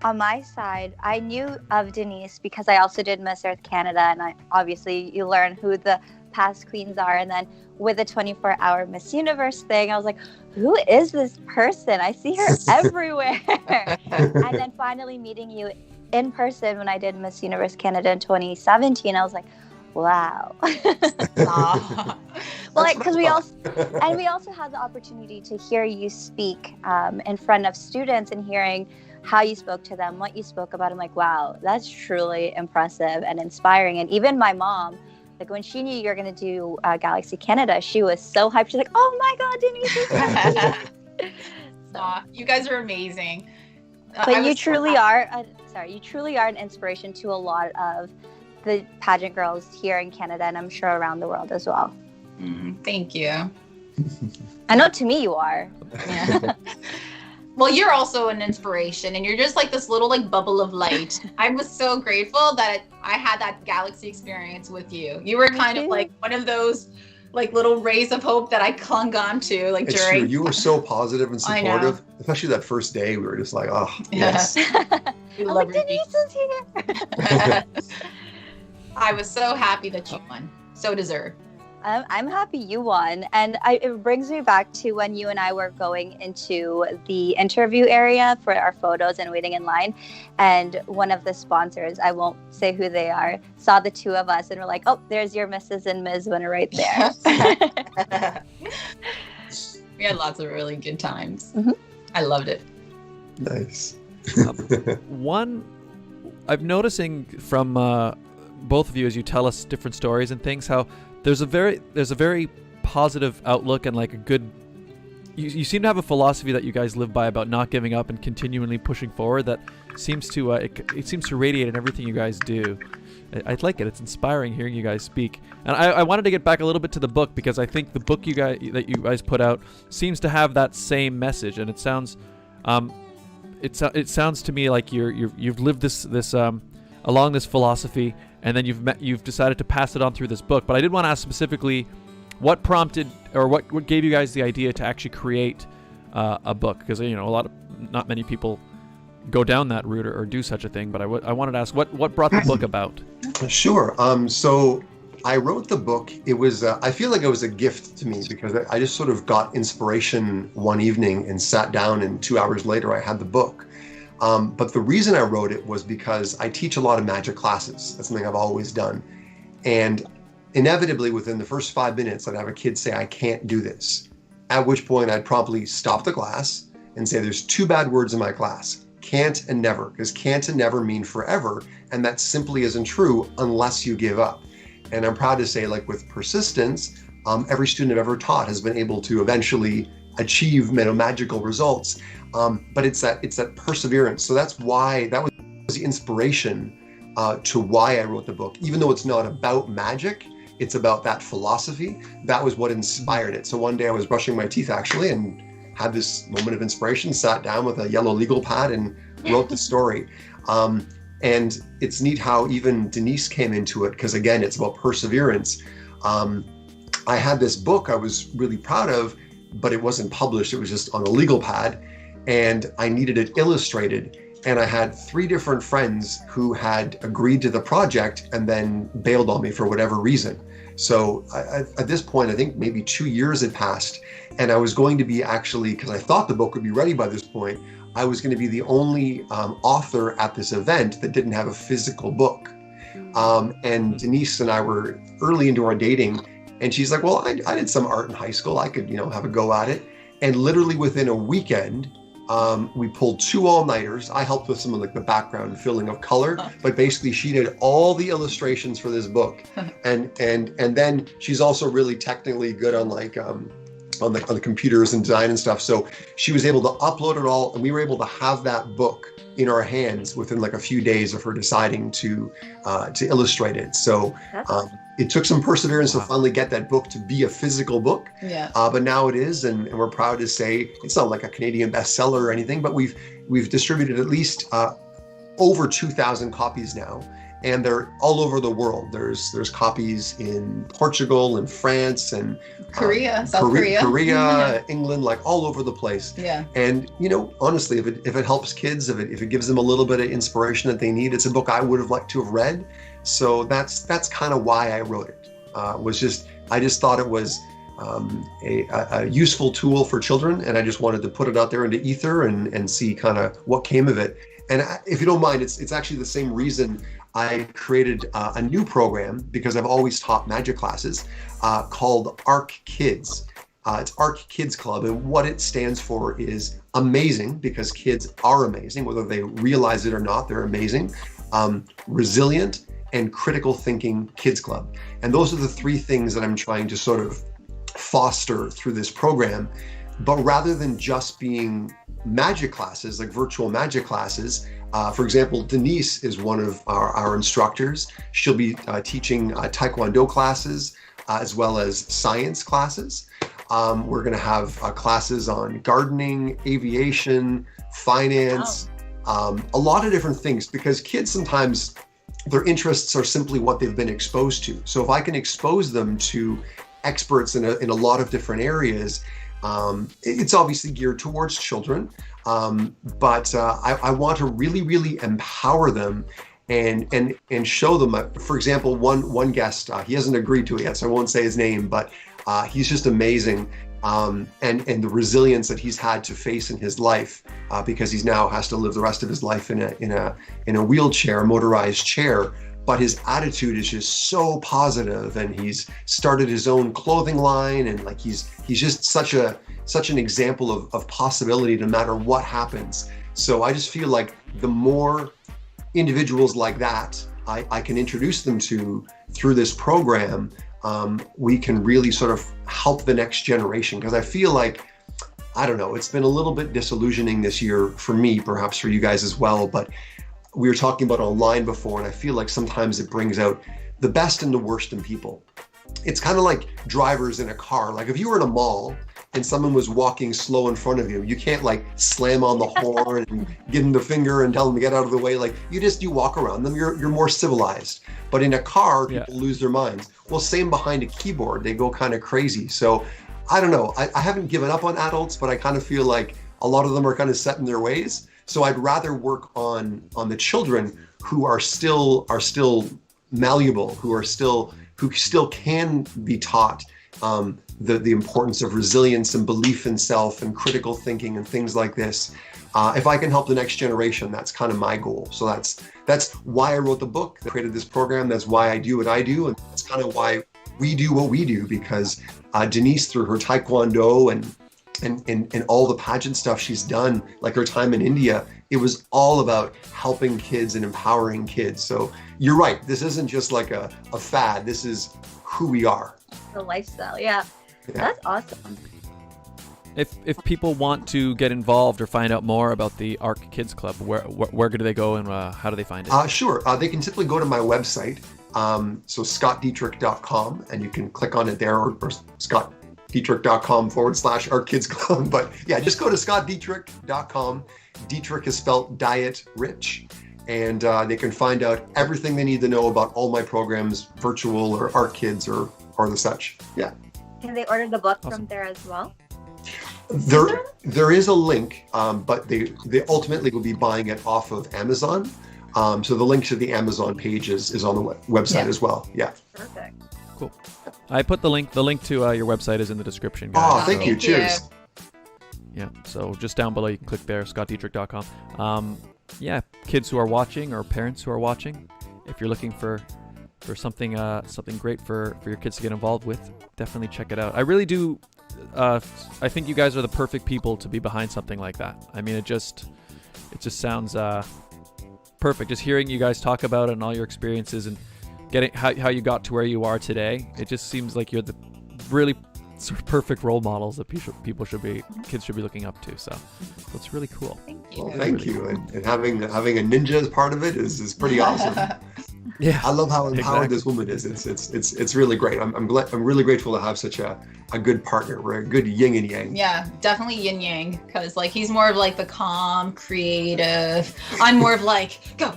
on my side. I knew of Denise because I also did Miss Earth Canada, and obviously you learn who the past queens are. And then with the 24-hour Miss Universe thing, I was like, who is this person? I see her everywhere. And then finally meeting you in person when I did Miss Universe Canada in 2017, I was like, wow. Well, because we also had the opportunity to hear you speak in front of students, and hearing how you spoke to them, what you spoke about. I'm like, wow, that's truly impressive and inspiring. And even my mom, like, when she knew you were going to do Galaxy Canada, she was so hyped. She's like, oh my God, Denise. So, you guys are amazing. But you truly are an inspiration to a lot of the pageant girls here in Canada, and I'm sure around the world as well. Thank you. I know, to me you are. Yeah. Well, you're also an inspiration, and you're just like this little like bubble of light. I was so grateful that I had that galaxy experience with you. You were kind of like one of those like little rays of hope that I clung on to like It's during. true. You were so positive and I know. supportive, especially that first day. We were just like, oh, yes. We I'm love like, Regine. Denise is here. I was so happy that you won. So deserved. I'm happy you won. And it brings me back to when you and I were going into the interview area for our photos and waiting in line. And one of the sponsors, I won't say who they are, saw the two of us and were like, oh, there's your Mrs. and Ms. winner right there. We had lots of really good times. Mhm. I loved it. Nice. One, I'm noticing from both of you as you tell us different stories and things, how there's a very positive outlook and like a good. You seem to have a philosophy that you guys live by about not giving up and continually pushing forward. That seems to it seems to radiate in everything you guys do. I like it. It's inspiring hearing you guys speak. And I wanted to get back a little bit to the book because I think the book you guys put out seems to have that same message, and it sounds. It sounds to me like you've lived this along this philosophy, and then you've decided to pass it on through this book. But I did want to ask specifically, what prompted or what gave you guys the idea to actually create a book? Because not many people go down that route or do such a thing. But I wanted to ask what brought the book about. Sure. So I wrote the book. It was I feel like it was a gift to me because I just sort of got inspiration one evening and sat down, and 2 hours later I had the book. But the reason I wrote it was because I teach a lot of magic classes. That's something I've always done. And inevitably within the first 5 minutes, I'd have a kid say, I can't do this. At which point I'd promptly stop the class and say, there's 2 bad words in my class, can't and never, because can't and never mean forever. And that simply isn't true unless you give up. And I'm proud to say, like with persistence, every student I've ever taught has been able to eventually achieve magical results. But it's that perseverance. So that was the inspiration to why I wrote the book. Even though it's not about magic, it's about that philosophy. That was what inspired it. So one day I was brushing my teeth actually and had this moment of inspiration, sat down with a yellow legal pad and wrote the story. And it's neat how even Denise came into it, because again, it's about perseverance. I had this book I was really proud of, but it wasn't published. It was just on a legal pad, and I needed it illustrated. And I had 3 different friends who had agreed to the project and then bailed on me for whatever reason. So at this point, I think maybe 2 years had passed, and I was going to be actually, because I thought the book would be ready by this point, I was going to be the only author at this event that didn't have a physical book. And Denise and I were early into our dating, and she's like, well, I did some art in high school. I could, have a go at it. And literally within a weekend, we pulled 2 all-nighters. I helped with some of the background and filling of color, but basically she did all the illustrations for this book. And then she's also really technically good on on the computers and design and stuff. So she was able to upload it all, and we were able to have that book in our hands within a few days of her deciding to illustrate it. So it took some perseverance to finally get that book to be a physical book. Yeah. But now it is, and we're proud to say it's not like a Canadian bestseller or anything, but we've distributed at least over 2,000 copies now. And they're all over the world. There's copies in Portugal and France and Korea, South Korea, England, all over the place. Yeah. And honestly, if it helps kids, if it gives them a little bit of inspiration that they need, it's a book I would have liked to have read. So that's kind of why I wrote it. I just thought it was a useful tool for children, and I just wanted to put it out there into ether and see kind of what came of it. And if you don't mind, it's actually the same reason I created a new program, because I've always taught magic classes called ARC Kids. It's ARC Kids Club, and what it stands for is amazing, because kids are amazing, whether they realize it or not, they're amazing. Resilient and critical thinking kids club. And those are the 3 things that I'm trying to sort of foster through this program. But rather than just being magic classes, like virtual magic classes, for example, Denise is one of our instructors. She'll be teaching Taekwondo classes as well as science classes. We're going to have classes on gardening, aviation, finance, a lot of different things, because kids sometimes their interests are simply what they've been exposed to. So if I can expose them to experts in a lot of different areas, it's obviously geared towards children, but I want to really, really empower them and show them. For example, one guest, he hasn't agreed to it yet, so I won't say his name, but he's just amazing, and the resilience that he's had to face in his life, because he's now has to live the rest of his life in a wheelchair, a motorized chair. But his attitude is just so positive, and he's started his own clothing line, and like he's just such an example of possibility no matter what happens. So I just feel like the more individuals like that I can introduce them to through this program, we can really sort of help the next generation. Because I feel like, I don't know, it's been a little bit disillusioning this year for me, perhaps for you guys as well, but we were talking about online before, and I feel like sometimes it brings out the best and the worst in people. It's kind of like drivers in a car. Like if you were in a mall and someone was walking slow in front of you, you can't like slam on the horn and give them the finger and tell them to get out of the way. Like you walk around them, you're more civilized. But in a car, people lose their minds. Well, same behind a keyboard, they go kind of crazy. So I don't know, I haven't given up on adults, but I kind of feel like a lot of them are kind of set in their ways. So I'd rather work on the children who are still malleable, who still can be taught the importance of resilience and belief in self and critical thinking and things like this. If I can help the next generation, that's kind of my goal. So that's why I wrote the book, I created this program. That's why I do what I do, and that's kind of why we do what we do, because Denise, through her Taekwondo and all the pageant stuff she's done, like her time in India, it was all about helping kids and empowering kids. So you're right, this isn't just like a fad, this is who we are. The lifestyle, yeah. That's awesome. If people want to get involved or find out more about the ARC Kids Club, where do they go, and how do they find it? Sure, they can simply go to my website, so scottdietrich.com, and you can click on it there, or scottdietrich.com/ARC Kids Club. But yeah, just go to scottdietrich.com. Dietrich is spelled Diet Rich, and they can find out everything they need to know about all my programs, virtual or ARC Kids or the such. Yeah. Can they order the book from there as well? There is a link, but they ultimately will be buying it off of Amazon. So the link to the Amazon page is on the website as well. Yeah. Perfect. Cool. I put the link to your website is in the description, guys. Oh, thank you. Cheers. Yeah, so just down below, you can click there, scottdietrich.com. Yeah, kids who are watching or parents who are watching, if you're looking for something great for your kids to get involved with, definitely check it out. I really do. I think you guys are the perfect people to be behind something like that. I mean, it just sounds perfect. Just hearing you guys talk about it and all your experiences and getting how you got to where you are today, it just seems like you're the really sort of perfect role models that kids should be looking up to. So it's really cool. Thank you. Well, thank you. Cool. And having a ninja as part of it is pretty awesome. Yeah, I love how empowered this woman is. It's really great. I'm really grateful to have such a good partner. We're a good yin and yang. Yeah, definitely yin yang, because like he's more of like the calm, creative. I'm more of like go,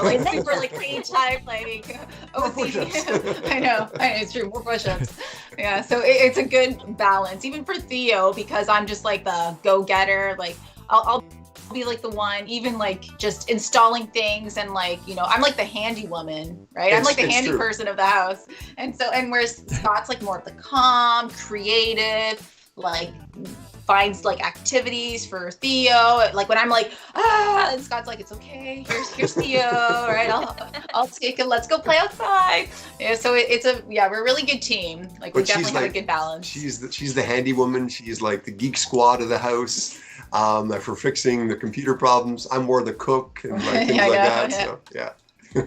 like super like A type, like OCD. I know, it's true. More push-ups. Yeah, so it's a good balance, even for Theo, because I'm just like the go-getter. Like I'll be like the one, even like just installing things, and like, you know, I'm like the handy woman, right? I'm like the handy person of the house. And whereas Scott's like more of the calm, creative, like finds like activities for Theo. Like when I'm like, and Scott's like, it's okay, here's Theo, right? I'll take it, let's go play outside. Yeah, so we're a really good team. Like we definitely have a good balance. She's the handy woman. She's like the geek squad of the house. For fixing the computer problems. I'm more the cook and like things that. Yeah. So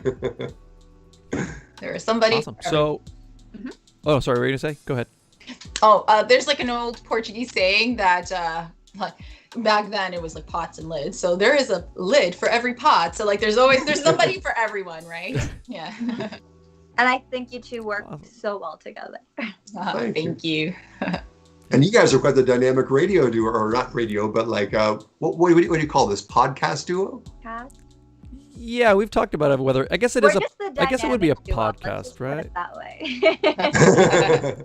yeah. There is somebody. Awesome. So, oh, sorry, what were you gonna say? Go ahead. Oh, there's like an old Portuguese saying that like back then it was like pots and lids. So there is a lid for every pot. So like there's somebody for everyone, right? Yeah. And I think you two work so well together. Thank you. And you guys are quite the dynamic radio duo, or not radio, but like, what do you call this, podcast duo? Yeah, we've talked about it. Whether I guess it We're is a. just the I guess it would be a dynamic duo, let's podcast, just put right? it that way.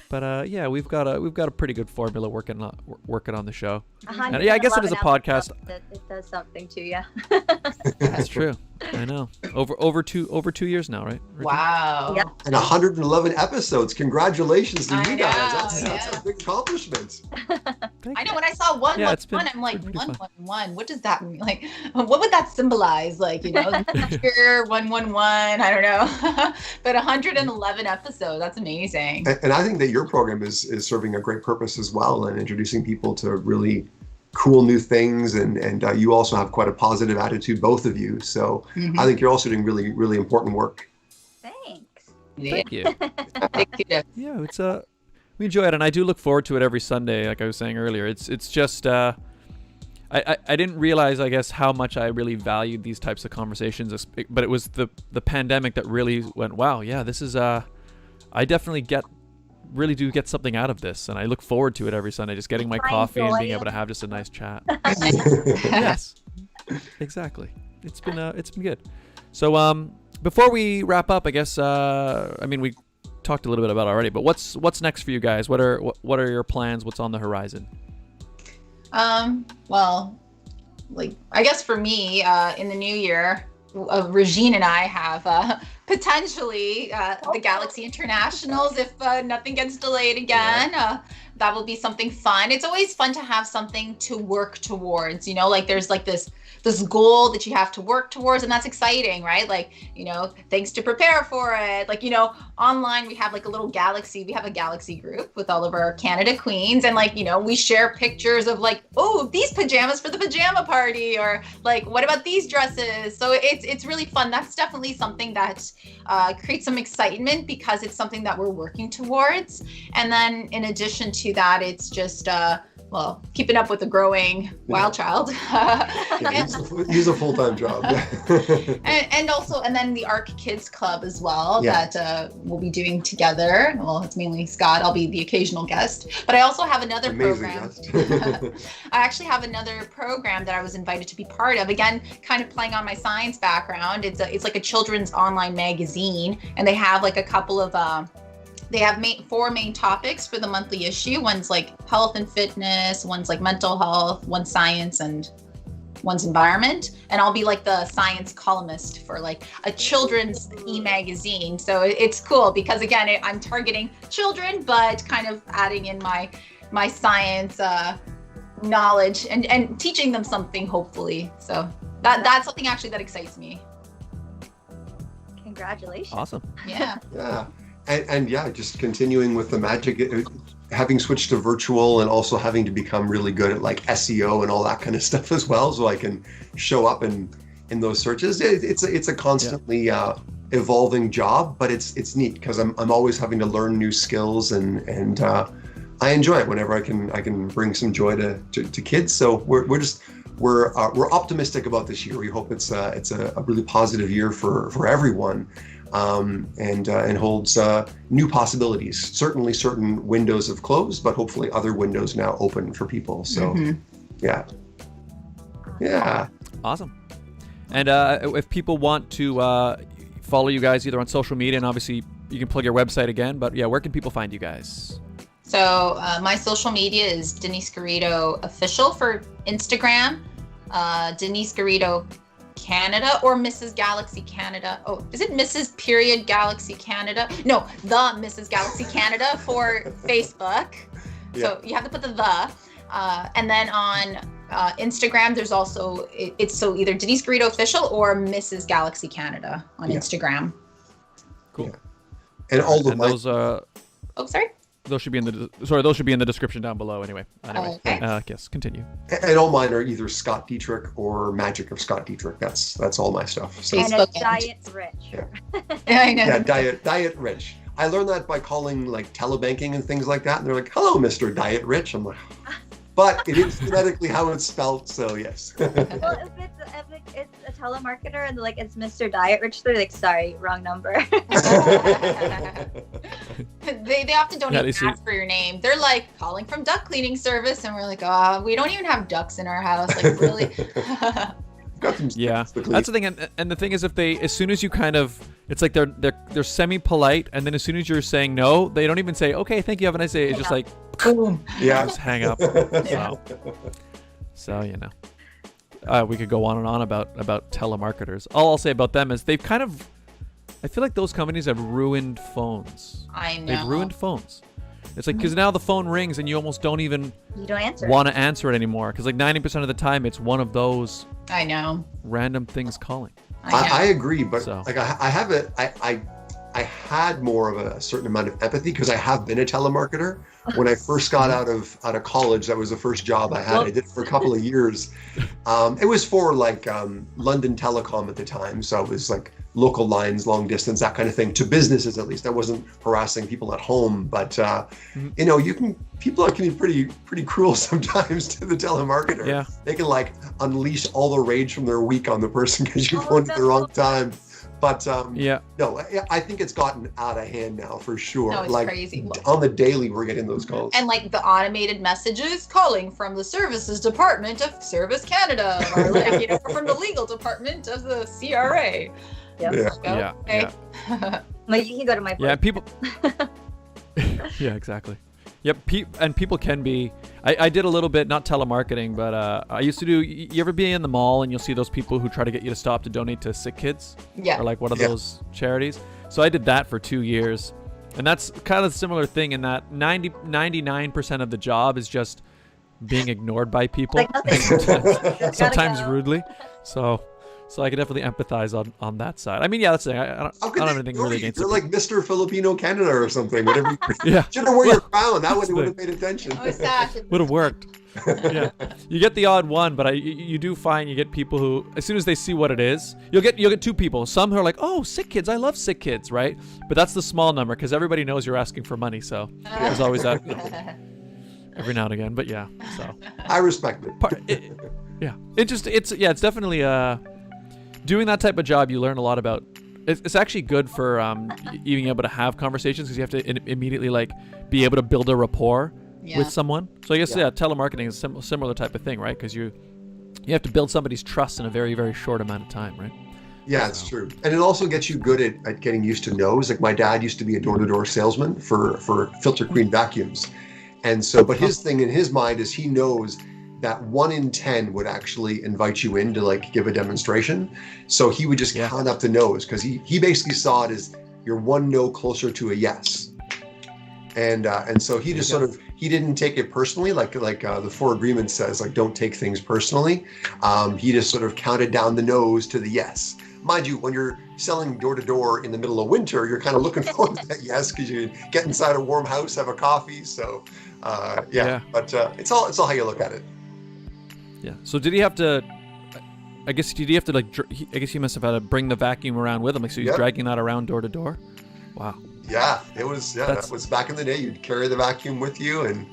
But yeah, we've got a pretty good formula working on the show. And 111 yeah, I guess it is a podcast. episodes, it does something to you. That's true. I know. Over 2 years now, right? Regine? Wow. Yep. And 111 episodes. Congratulations to I you know, guys. That's yeah. a big accomplishment. Thank I know you. when I saw one, Yeah, it's been I'm like, pretty fun. 111. What does that mean? Like, what would that symbolize? Like, you know, year 111. I don't know. But 111 episodes. That's amazing. And I think that your program is serving a great purpose as well, and introducing people to really cool new things. And you also have quite a positive attitude, both of you. So I think you're also doing really, really important work. Thanks. Thank you. Big kudos. Yeah, it's we enjoy it, and I do look forward to it every Sunday. Like I was saying earlier, it's just I didn't realize, I guess, how much I really valued these types of conversations. But it was the pandemic that really went, wow, yeah, this is I definitely really do get something out of this, and I look forward to it every Sunday. Just getting my Find coffee and joy being in able to have just a nice chat. Yes, exactly. It's been good. So before we wrap up, I guess I mean, we talked a little bit about it already, but what's next for you guys? What are your plans? What's on the horizon? Well, like, I guess for me, in the new year, Regine and I have potentially the Galaxy Internationals if nothing gets delayed again. That will be something fun. It's always fun to have something to work towards, you know, like there's like this goal that you have to work towards, and that's exciting, right? Like, you know, things to prepare for it. Like, you know, online we have like a little Galaxy, we have a Galaxy group with all of our Canada queens, and like, you know, we share pictures of like, oh, these pajamas for the pajama party, or like, what about these dresses? So it's really fun. That's definitely something that creates some excitement because it's something that we're working towards. And then in addition to that, it's just well, keeping up with the growing wild child. He's a full-time job. and then the ARC Kids Club as well, that we'll be doing together. Well, it's mainly Scott. I'll be the occasional guest. But I also have another program. I actually have another program that I was invited to be part of. Again, kind of playing on my science background. It's like a children's online magazine, and they have like a couple of they have four main topics for the monthly issue. One's like health and fitness, one's like mental health, one's science, and one's environment. And I'll be like the science columnist for like a children's e-magazine. So it's cool because again, I'm targeting children, but kind of adding in my science knowledge and teaching them something, hopefully. So that's something actually that excites me. Congratulations. Awesome. Yeah. Yeah. And yeah, just continuing with the magic, having switched to virtual and also having to become really good at like SEO and all that kind of stuff as well, so I can show up in those searches. It's a constantly evolving job, but it's neat because I'm always having to learn new skills, and I enjoy it whenever I can bring some joy to kids. So we're optimistic about this year. We hope it's a really positive year for everyone. And holds new possibilities. Certainly certain windows have closed, but hopefully other windows now open for people. So yeah. Awesome. And if people want to follow you guys either on social media, and obviously you can plug your website again, but yeah, where can people find you guys? So my social media is Denise Garrido Official for Instagram, Denise Garrido Canada, or Mrs. Galaxy Canada. Oh, is it Mrs. Period Galaxy Canada? No, the Mrs. Galaxy Canada for Facebook. So you have to put the. And then on Instagram, there's also, it's so either Denise Garrido Official or Mrs. Galaxy Canada on Instagram. Cool. Yeah. And all of those oh, sorry? Those should be in the description down below anyway. Okay. Yes, continue. And all mine are either Scott Dietrich or Magic of Scott Dietrich. That's all my stuff. So. And it's diet rich. Yeah. Yeah, I know. Yeah, diet rich. I learned that by calling like telebanking and things like that, and they're like, "Hello, Mr. Diet Rich." I'm like, but it is phonetically how it's spelled, so yes. Well, if it's a telemarketer and they're like, it's Mr. Diet Rich, they're like, sorry, wrong number. They often don't Yeah, even they see- ask for your name. They're like calling from duck cleaning service, and we're like, we don't even have ducks in our house. Like, really? Got some Yeah, sticks to clean. that's the thing, and the thing is, if they, as soon as you kind of, it's like they're semi-polite, and then as soon as you're saying no, they don't even say, okay, thank you, have a nice day. It's just like, Boom. Yeah. just hang up. So you know, we could go on and on about telemarketers. All I'll say about them is they've kind of, I feel like those companies have ruined phones. I know. They've ruined phones. It's like, because now the phone rings and you almost don't even You don't answer. want to answer it anymore, because like 90% of the time it's one of those I know. random things calling. I agree, but So. like I have I had more of a certain amount of empathy because I have been a telemarketer. When I first got out of college, that was the first job I had. I did it for a couple of years. It was for like London Telecom at the time, so it was like local lines, long distance, that kind of thing, to businesses at least. I wasn't harassing people at home, but you know, people can be pretty cruel sometimes to the telemarketer. Yeah. They can like unleash all the rage from their week on the person because you phoned at the wrong time. But Yeah. no, I think it's gotten out of hand now for sure. No, it's like crazy. on the daily, we're getting those calls. And like the automated messages calling from the services department of Service Canada, or like, you know, from the legal department of the CRA. Yep. Yeah. Yeah. Okay. Yeah. Like, you can go to my Yeah, people. Yeah, exactly. Yep, and people can be. I did a little bit, not telemarketing, but I used to do. You ever be in the mall and you'll see those people who try to get you to stop to donate to sick kids, Yeah. or like one of Yeah. those charities? So I did that for 2 years, and that's kind of a similar thing in that 99% of the job is just being ignored by people, Like nothing. Gotta sometimes go. rudely. So I can definitely empathize on that side. I mean, yeah, that's the thing. I How don't could have they anything ignore really you? against You're it. like Mr. Filipino Canada or something. Whatever. Yeah. Should have worn your crown. That way That's they would have paid attention. Oh, Sash. Would have worked. Yeah, you get the odd one, but you do find you get people who, as soon as they see what it is, you'll get two people. Some who are like, oh, sick kids, I love sick kids, right? But that's the small number because everybody knows you're asking for money, so there's always that every now and again. But yeah, so I respect it. it's definitely doing that type of job. You learn a lot about. It's actually good for being able to have conversations because you have to immediately like be able to build a rapport with someone. So I guess telemarketing is a similar type of thing, right? Because you have to build somebody's trust in a very, very short amount of time, right? Yeah, it's true. And it also gets you good at getting used to no's. Like my dad used to be a door-to-door salesman for Filter Queen vacuums. And so, but his thing in his mind is he knows that 1 in 10 would actually invite you in to like give a demonstration. So he would just count up the no's because he basically saw it as you're one no closer to a yes. And so he just sort of, he didn't take it personally, like the 4 Agreements says, like don't take things personally. He just sort of counted down the no's to the yes. Mind you, when you're selling door to door in the middle of winter, you're kind of looking forward to that yes because you get inside a warm house, have a coffee. So but it's all how you look at it. Yeah. So did he have to? I guess did he have to like? I guess he must have had to bring the vacuum around with him. Like so, he's dragging that around door to door. Wow. Yeah, it was. Yeah, that was back in the day. You'd carry the vacuum with you, and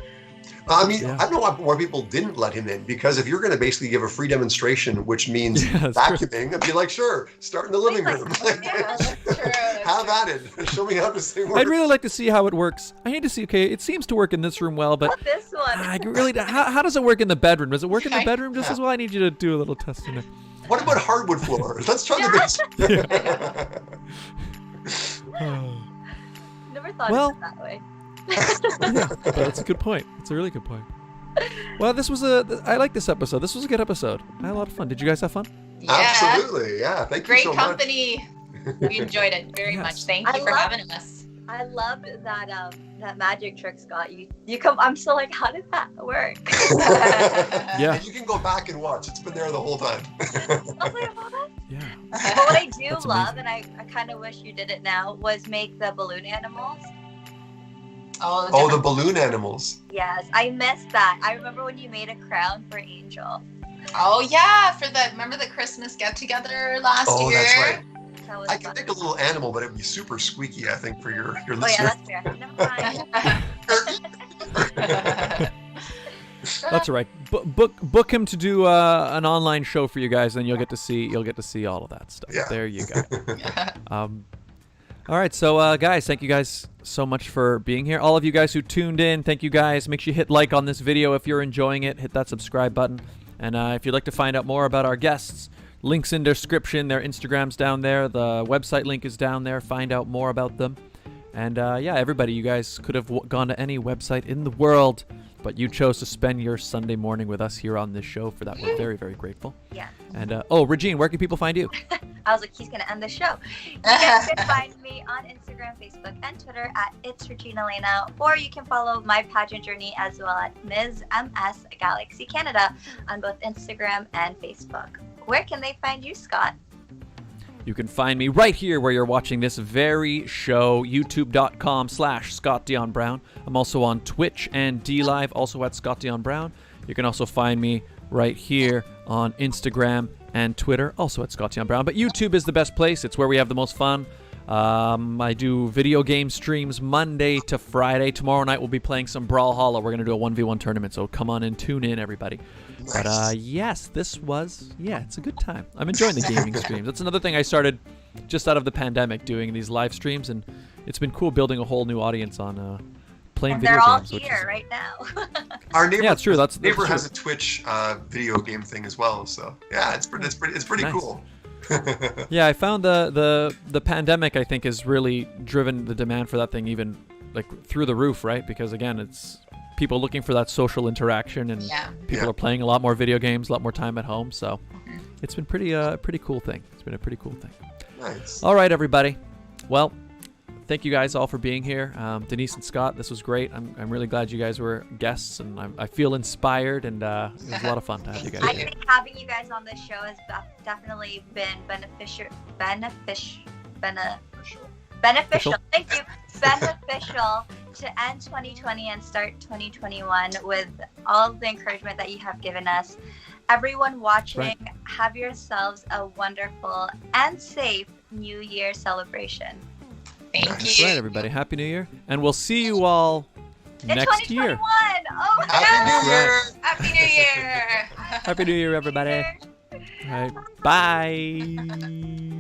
I mean, I don't know why people didn't let him in because if you're going to basically give a free demonstration, which means vacuuming, I'd be like, sure, start in the living room. That's true. Have at it. Show me how this thing works. I'd really like to see how it works. I need to see. Okay, it seems to work in this room well, but Not this one. I really. How does it work in the bedroom? Does it work in the bedroom just as well? I need you to do a little test in there. What about hardwood floors? Let's try the basement. Never thought Well- of it that way. But that's a good point. It's a really good point. Well, I like this episode. This was a good episode. I had a lot of fun. Did you guys have fun? Yeah. Absolutely. Yeah. Thank Great you so company. We enjoyed it very much. Thank you for having us. I loved that magic trick, Scott. You come. I'm still like, how did that work? Yeah. And you can go back and watch. It's been there the whole time. Yeah. But what I do That's love, amazing. and I kind of wish you did it now, was make the balloon animals. Oh, the balloon animals. Yes, I missed that. I remember when you made a crown for Angel. Oh yeah, remember the Christmas get together last Oh, year? that's right. That was I fun. could make a little animal, but it would be super squeaky, I think, for your Oh yeah, listeners. that's fair. Never mind. That's all right. Book him to do an online show for you guys, then you'll get to see all of that stuff. Yeah. There you go. All right, so guys, thank you guys so much for being here. All of you guys who tuned in, thank you guys. Make sure you hit like on this video if you're enjoying it. Hit that subscribe button. And if you'd like to find out more about our guests, links in description. Their Instagram's down there. The website link is down there. Find out more about them. And yeah, everybody, you guys could have gone to any website in the world, but you chose to spend your Sunday morning with us here on this show. For that, we're very, very grateful. Yeah. And Regine, where can people find you? I was like, he's going to end the show. You guys can find me on Instagram, Facebook, and Twitter at It's Regine Alaina, or you can follow my pageant journey as well at Ms. MS Galaxy Canada on both Instagram and Facebook. Where can they find you, Scott? You can find me right here where you're watching this very show, youtube.com/Scott Dion Brown. I'm also on Twitch and DLive, also at Scott Dion Brown. You can also find me right here on Instagram and Twitter, also at Scott Dion Brown. But YouTube is the best place. It's where we have the most fun. I do video game streams Monday to Friday. Tomorrow night we'll be playing some Brawlhalla. We're going to do a 1v1 tournament, so come on and tune in, everybody. Nice. But yes, this was, it's a good time. I'm enjoying the gaming streams. That's another thing I started just out of the pandemic, doing these live streams, and it's been cool building a whole new audience on playing And video they're all games. here right now. Our neighbor, Yeah, it's true. That's neighbor true. has a Twitch video game thing as well. So yeah, it's pretty Nice. cool. Yeah, I found the pandemic, I think, has really driven the demand for that thing even like through the roof, right? Because again, it's people looking for that social interaction, and Yeah. people Yeah. are playing a lot more video games, a lot more time at home. So it's been pretty cool thing. It's been a pretty cool thing. Nice. All right, everybody. Well, thank you guys all for being here. Denise and Scott, this was great. I'm really glad you guys were guests, and I feel inspired, and it was a lot of fun to have you guys I here. think having you guys on this show has definitely been beneficial. Thank you. Beneficial to end 2020 and start 2021 with all of the encouragement that you have given us. Everyone watching, Right. have yourselves a wonderful and safe New Year celebration. Thank That's you. Right, everybody. Happy New Year, and we'll see you all In next 2021. year. Oh my Happy God. New Year. Happy New Year. Happy New Year, everybody. All right, bye.